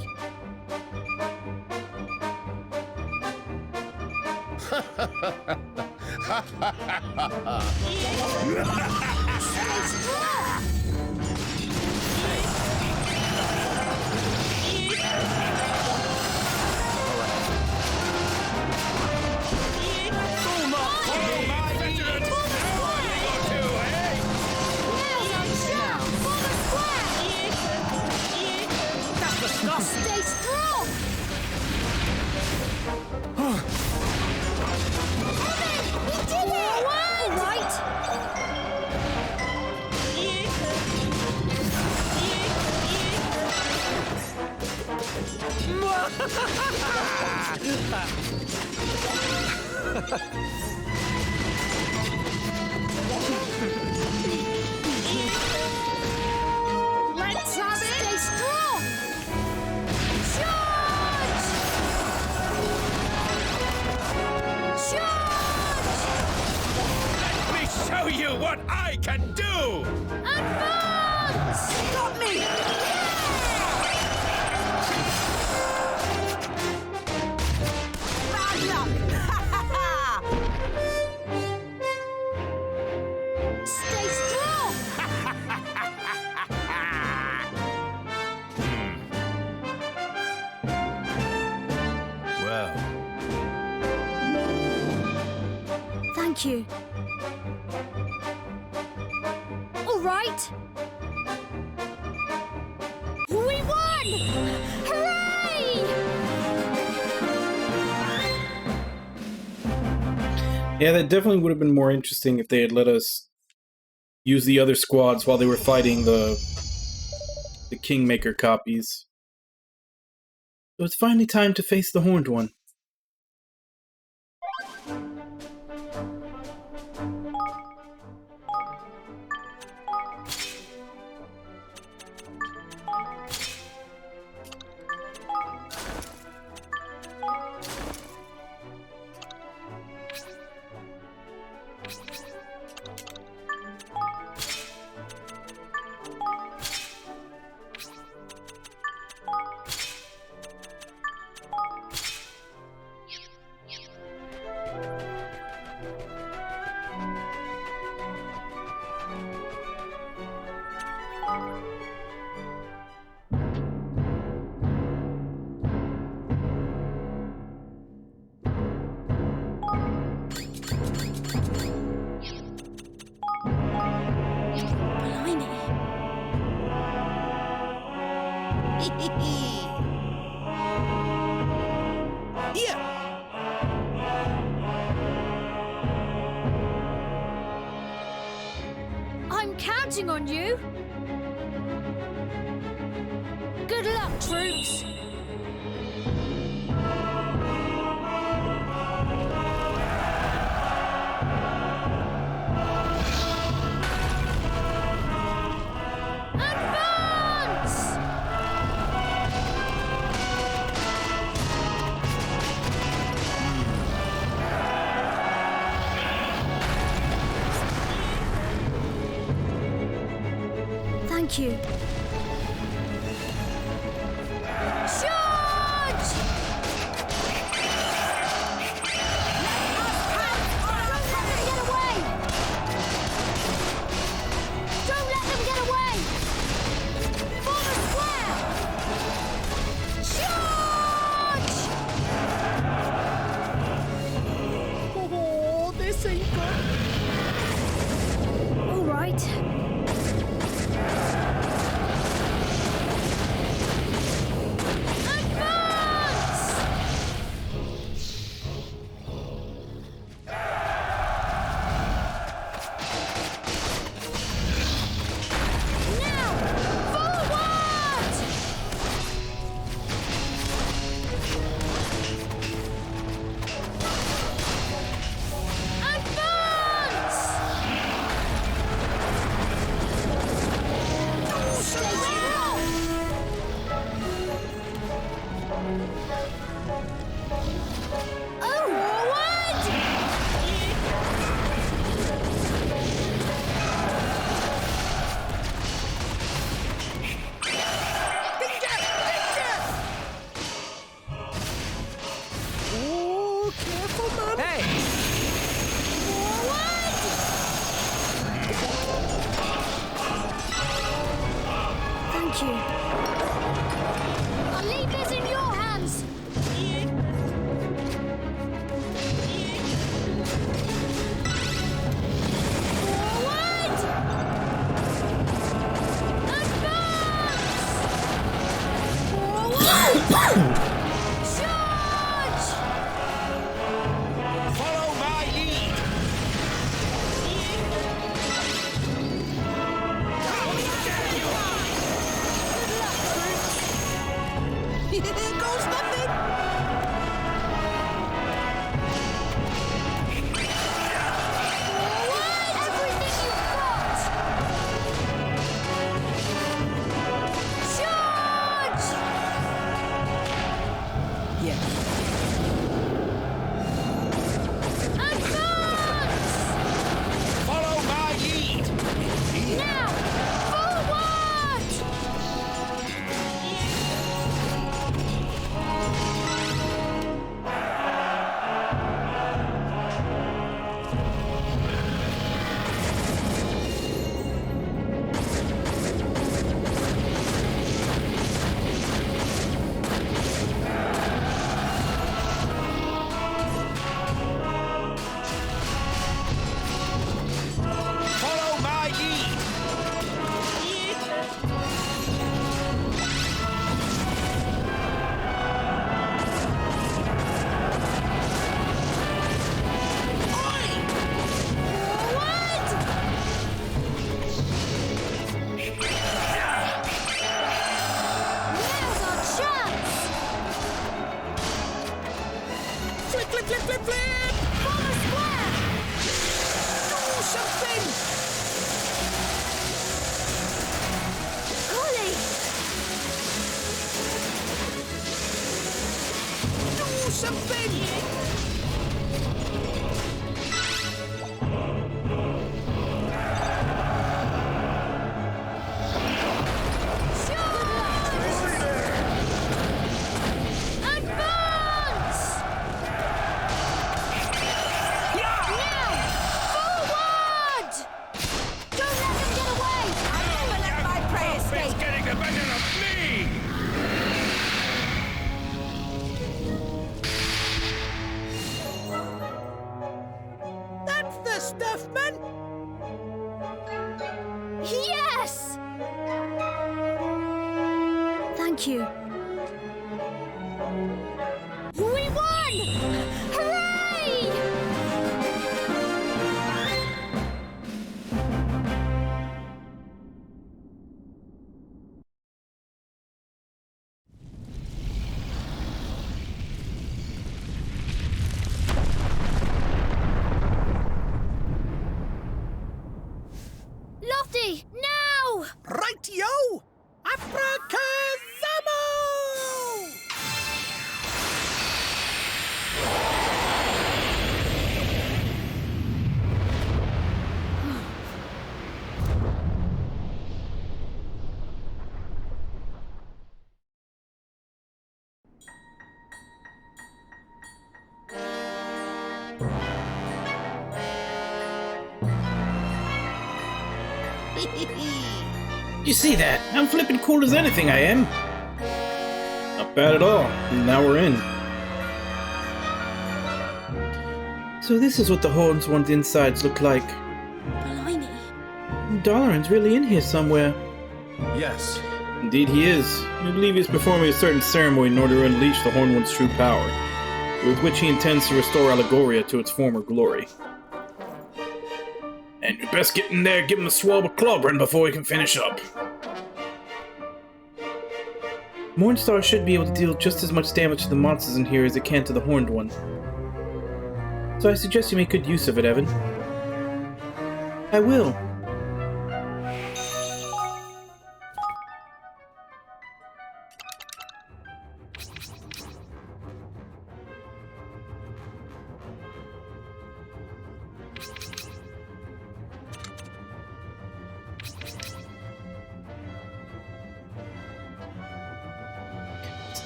Let's have it! Stay strong! Charge! Charge! Let me show you what I can do! Advance! Stop me! Bad luck! Stay strong! Well, Thank you. All right. We won! Hooray! Yeah, that definitely would have been more interesting if they had let us use the other squads while they were fighting the Kingmaker copies. So it's finally time to face the Horned One. Here! I'm counting on you. Good luck, troops. Advance! Thank you. Charge! Don't let them get away! Form a square! Charge! Oh, this ain't good. All right. Thank you. I'll leave this in your hands. Forward! Advance! Forward! Charge! Follow my lead! Good luck. Advance! Now! Forward! Don't let them get away! I never let my prey It's escape. getting the better of me! That's the stuff, man! Yes! Thank you. We won! Hooray! Lofty, now! Right-yo! Africa-zamo! You see that? I'm flippin' cool as anything, I am. Not bad at all. Now we're in. So this is what the horns want insides look like. Blimey. Dalaran's really in here somewhere. Yes. Indeed he is. I believe he's performing a certain ceremony in order to unleash the Horned One's true power, with which he intends to restore Allegoria to its former glory. And you best get in there and give him a swab of clobbering before we can finish up. Mornstar should be able to deal just as much damage to the monsters in here as it can to the Horned One. So I suggest you make good use of it, Evan. I will.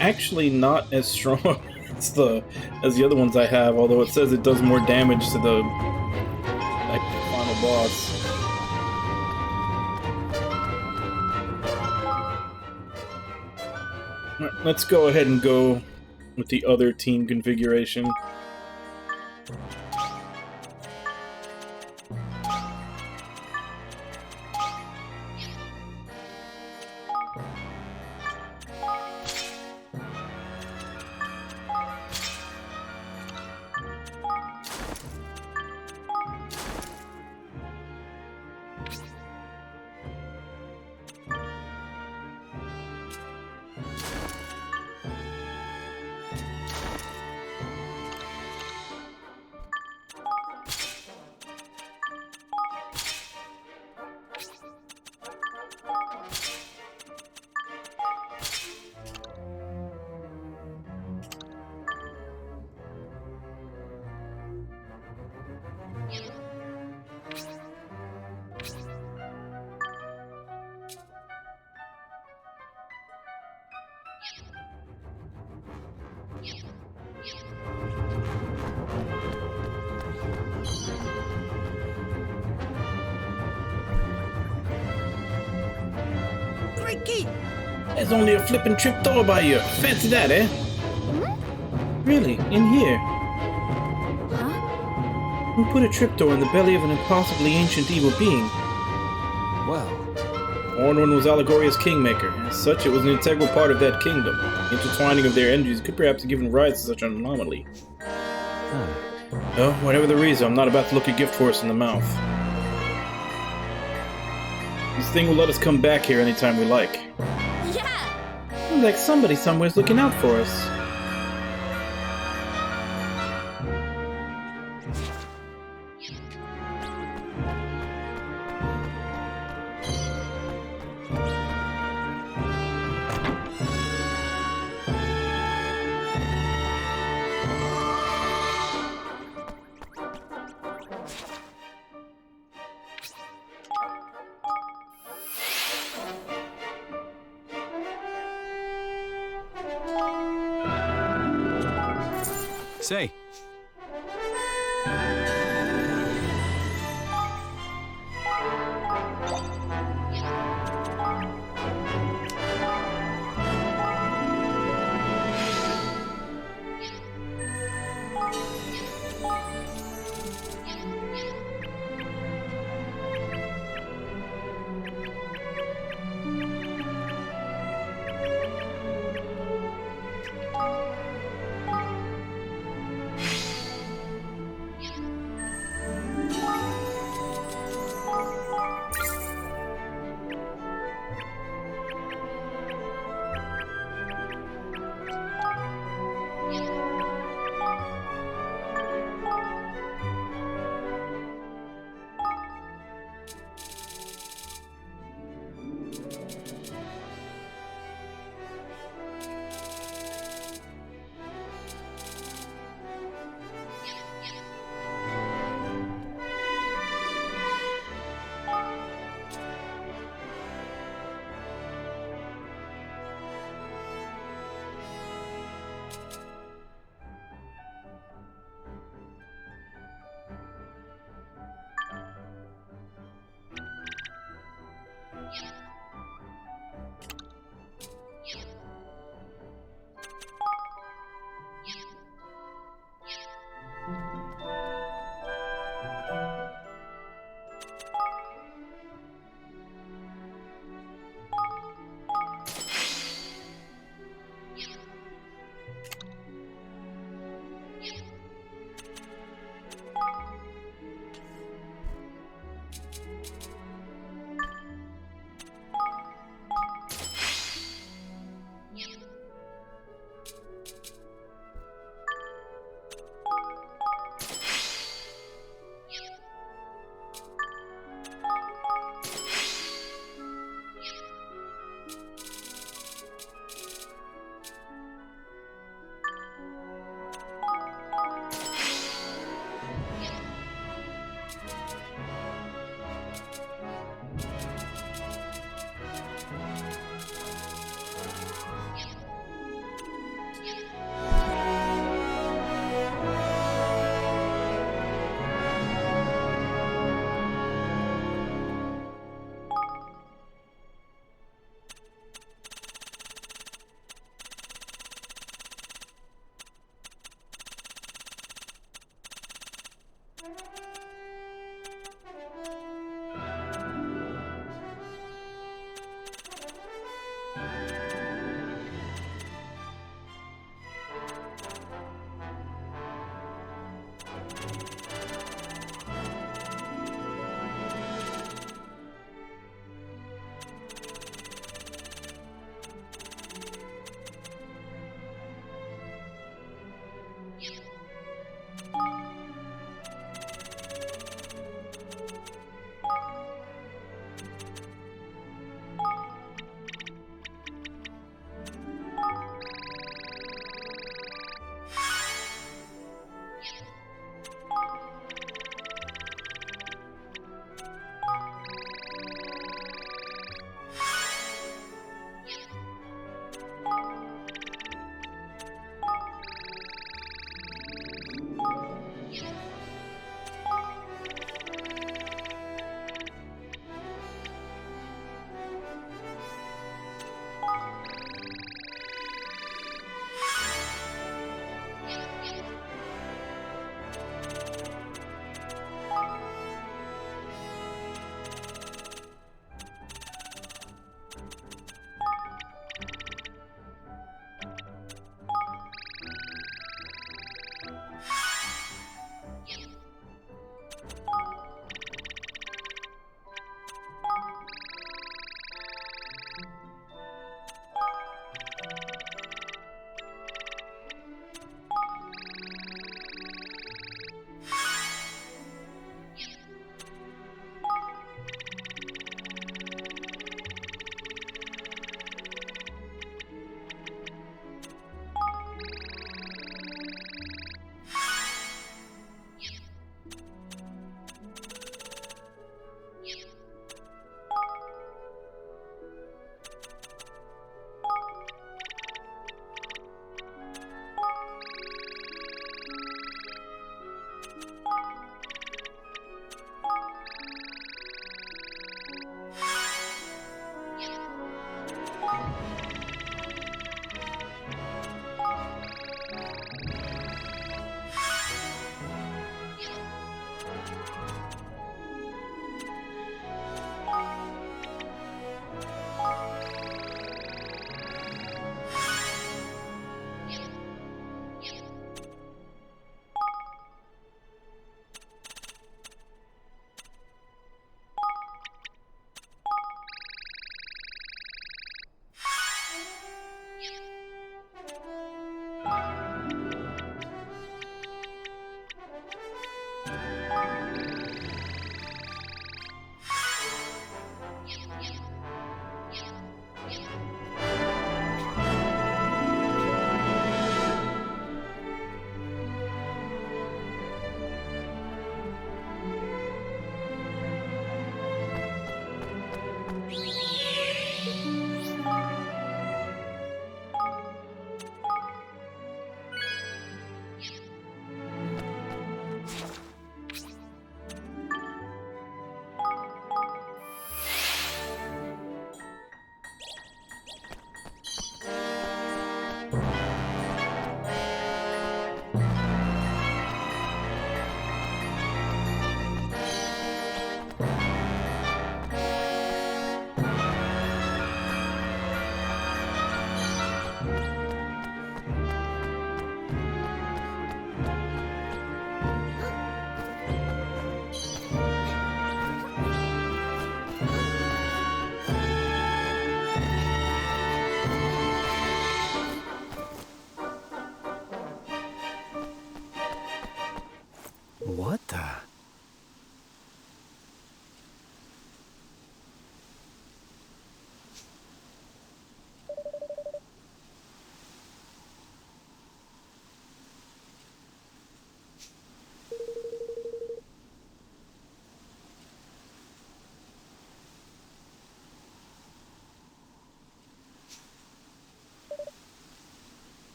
Actually not as strong as the other ones I have, although it says it does more damage to the final boss. Alright, let's go ahead and go with the other team configuration. Crikey! There's only a flippin' trapdoor by you. Fancy that, eh? Really? In here? Huh? Who put a trapdoor in the belly of an impossibly ancient evil being? Well, Horned One was Allegoria's kingmaker. As such, it was an integral part of that kingdom. The intertwining of their energies could perhaps have given rise to such an anomaly. Well, whatever the reason, I'm not about to look a gift horse in the mouth. This thing will let us come back here anytime we like. Yeah! Seems like somebody somewhere's looking out for us. Say,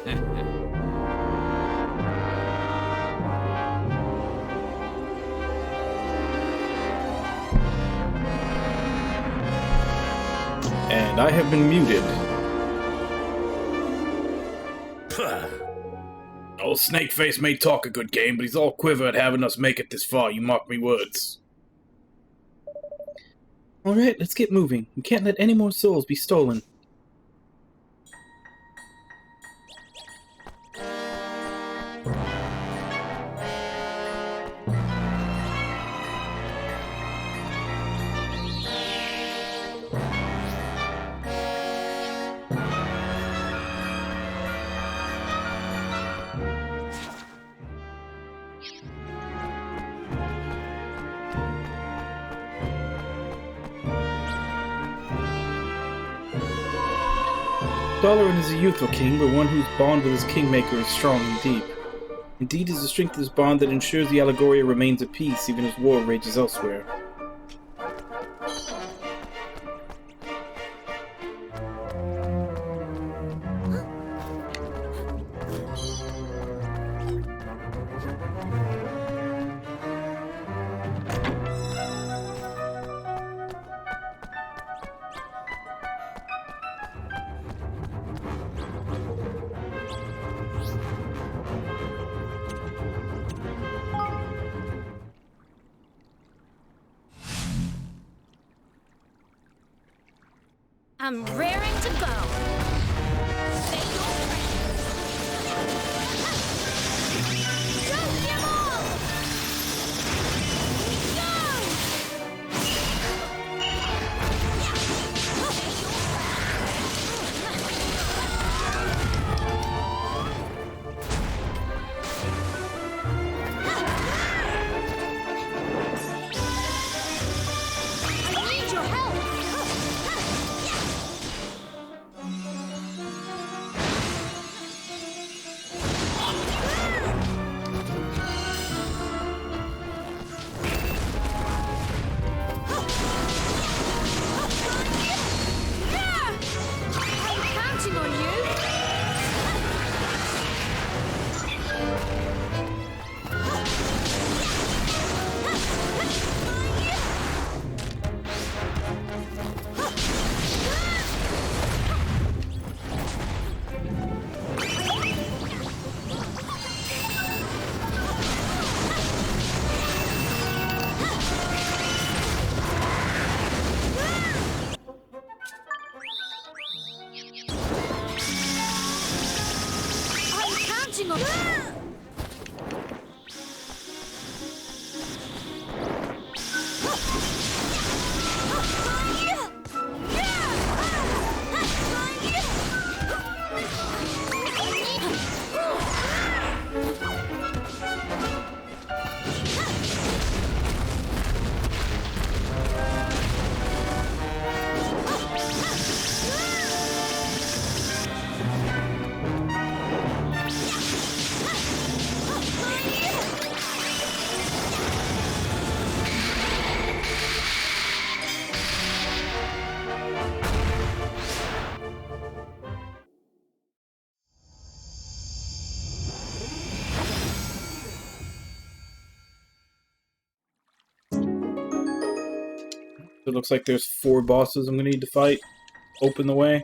And I have been muted. Old Snakeface may talk a good game, but he's all quiver at having us make it this far, you mark me words. Alright, let's get moving. We can't let any more souls be stolen. Dalaran is a youthful king, but one whose bond with his kingmaker is strong and deep. Indeed, it is the strength of this bond that ensures the Allegoria remains at peace even as war rages elsewhere. I'm raring to go. Say your prayers. Don't give up! I need your help! It looks like there's 4 bosses I'm gonna need to fight. Open the way.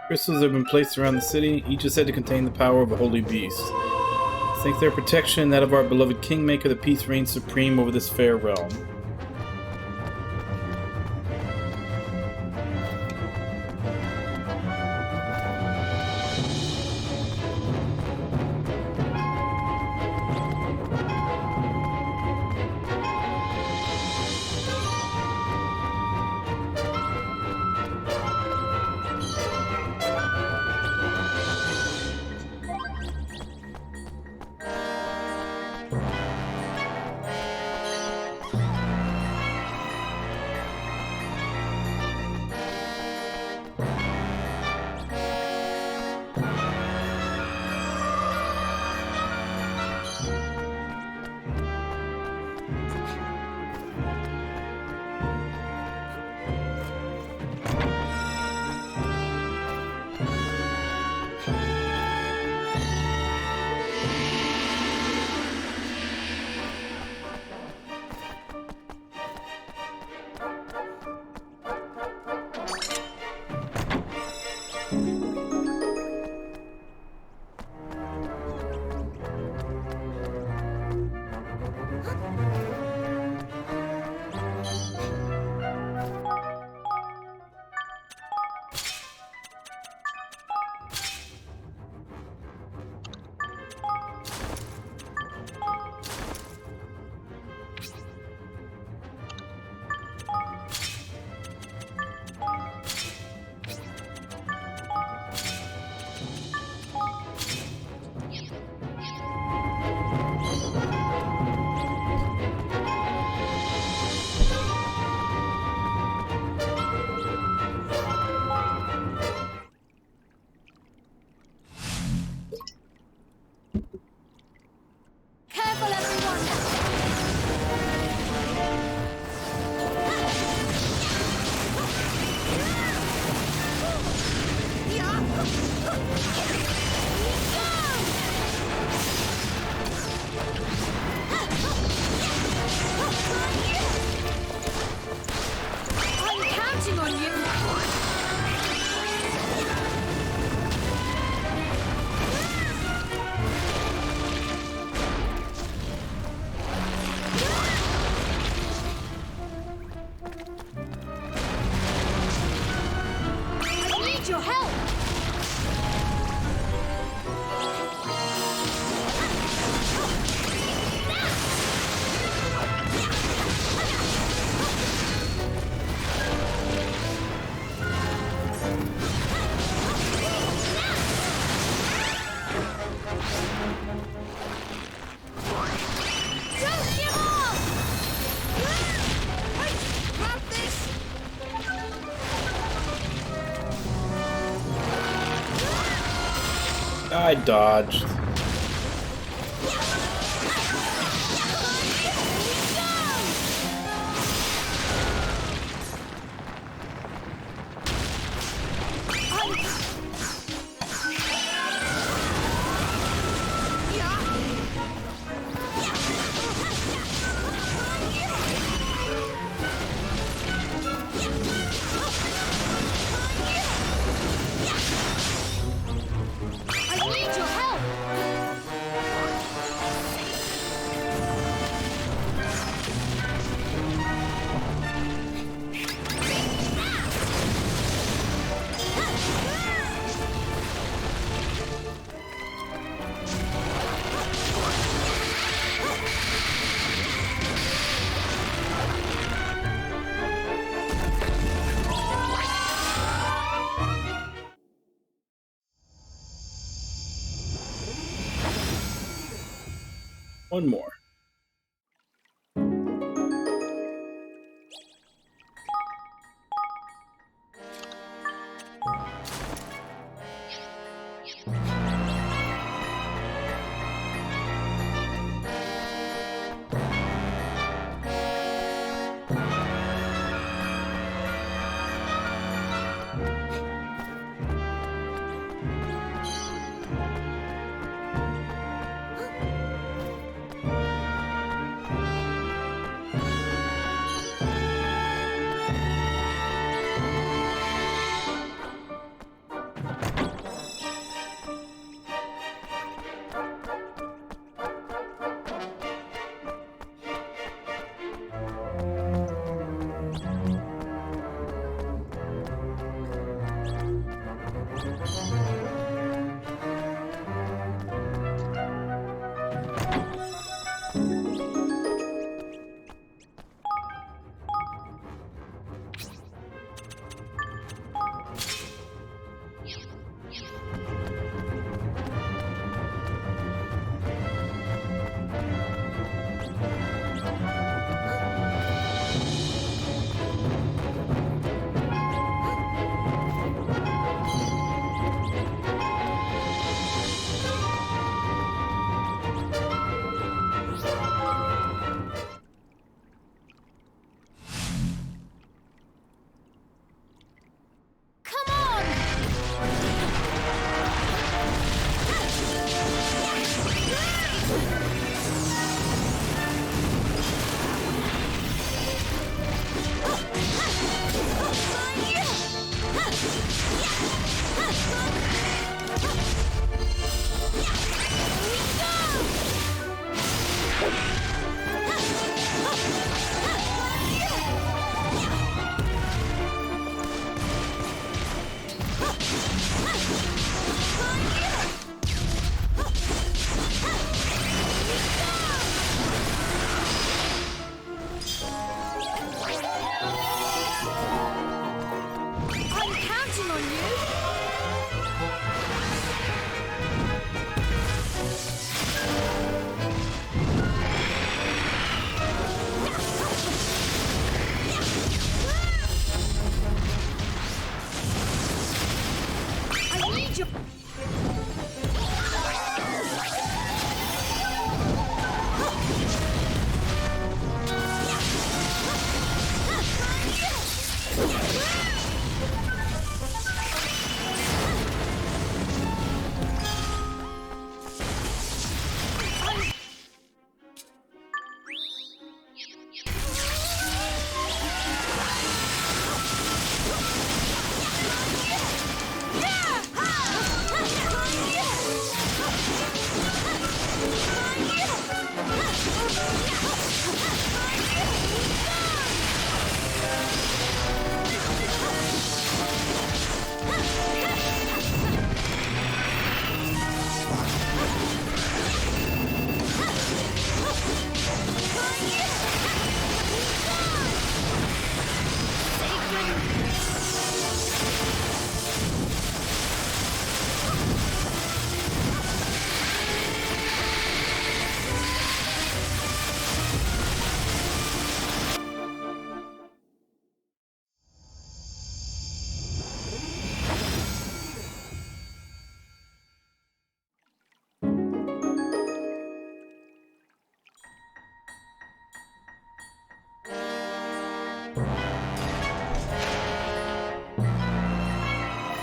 Crystals have been placed around the city. Each is said to contain the power of a holy beast. Thanks to their protection, that of our beloved Kingmaker, the peace reigns supreme over this fair realm. Careful, everyone! I'm counting on you! I need your help! Don't give up! Grab this! I dodged. I need your help! One more. counting on you. I need your...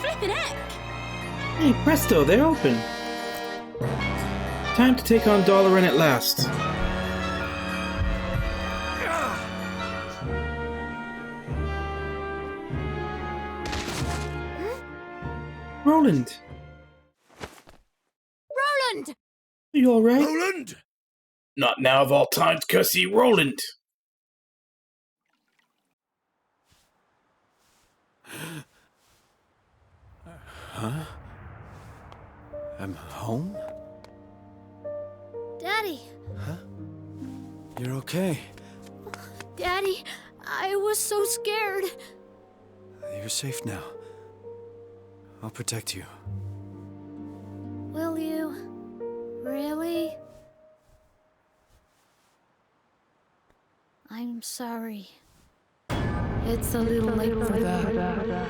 Flippin' heck! Hey, presto, they're open. Time to take on Dalaran at last. Roland! Roland! Are you alright? Roland! Not now of all times, cussy Roland! Huh? I'm home? Daddy! Huh? You're okay. Daddy, I was so scared. You're safe now. I'll protect you. Will you? Really? I'm sorry. It's a little late for that.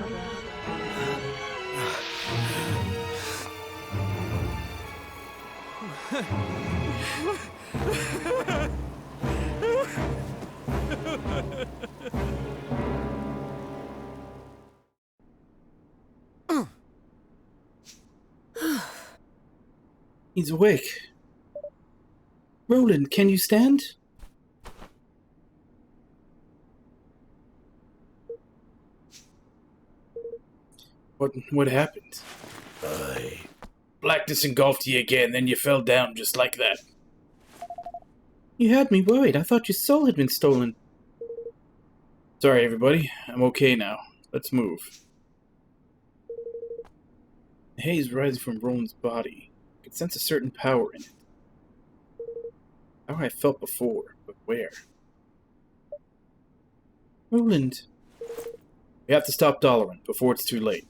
He's awake. Roland, can you stand? What happened? Blackness engulfed you again, then you fell down just like that. You had me worried. I thought your soul had been stolen. Sorry, everybody. I'm okay now. Let's move. The haze rising from Roland's body. I could sense a certain power in it. Power I felt before, but where? Roland. We have to stop Dalaran before it's too late.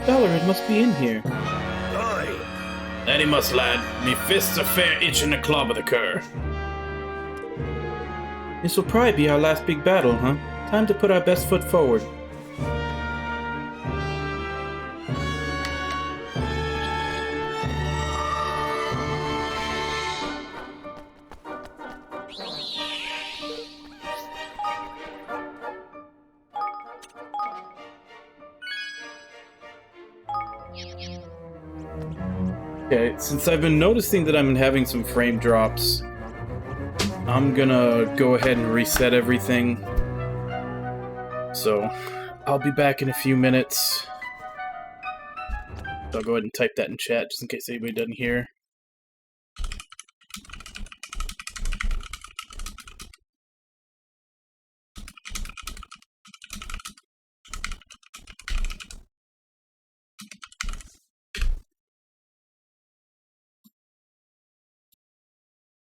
Dalaran must be in here. Aye. That he must, lad. Me fists are fair itching to claw with the cur. This will probably be our last big battle, huh? Time to put our best foot forward. Okay, since I've been noticing that I'm having some frame drops, I'm gonna go ahead and reset everything. So, I'll be back in a few minutes. So I'll go ahead and type that in chat just in case anybody doesn't hear.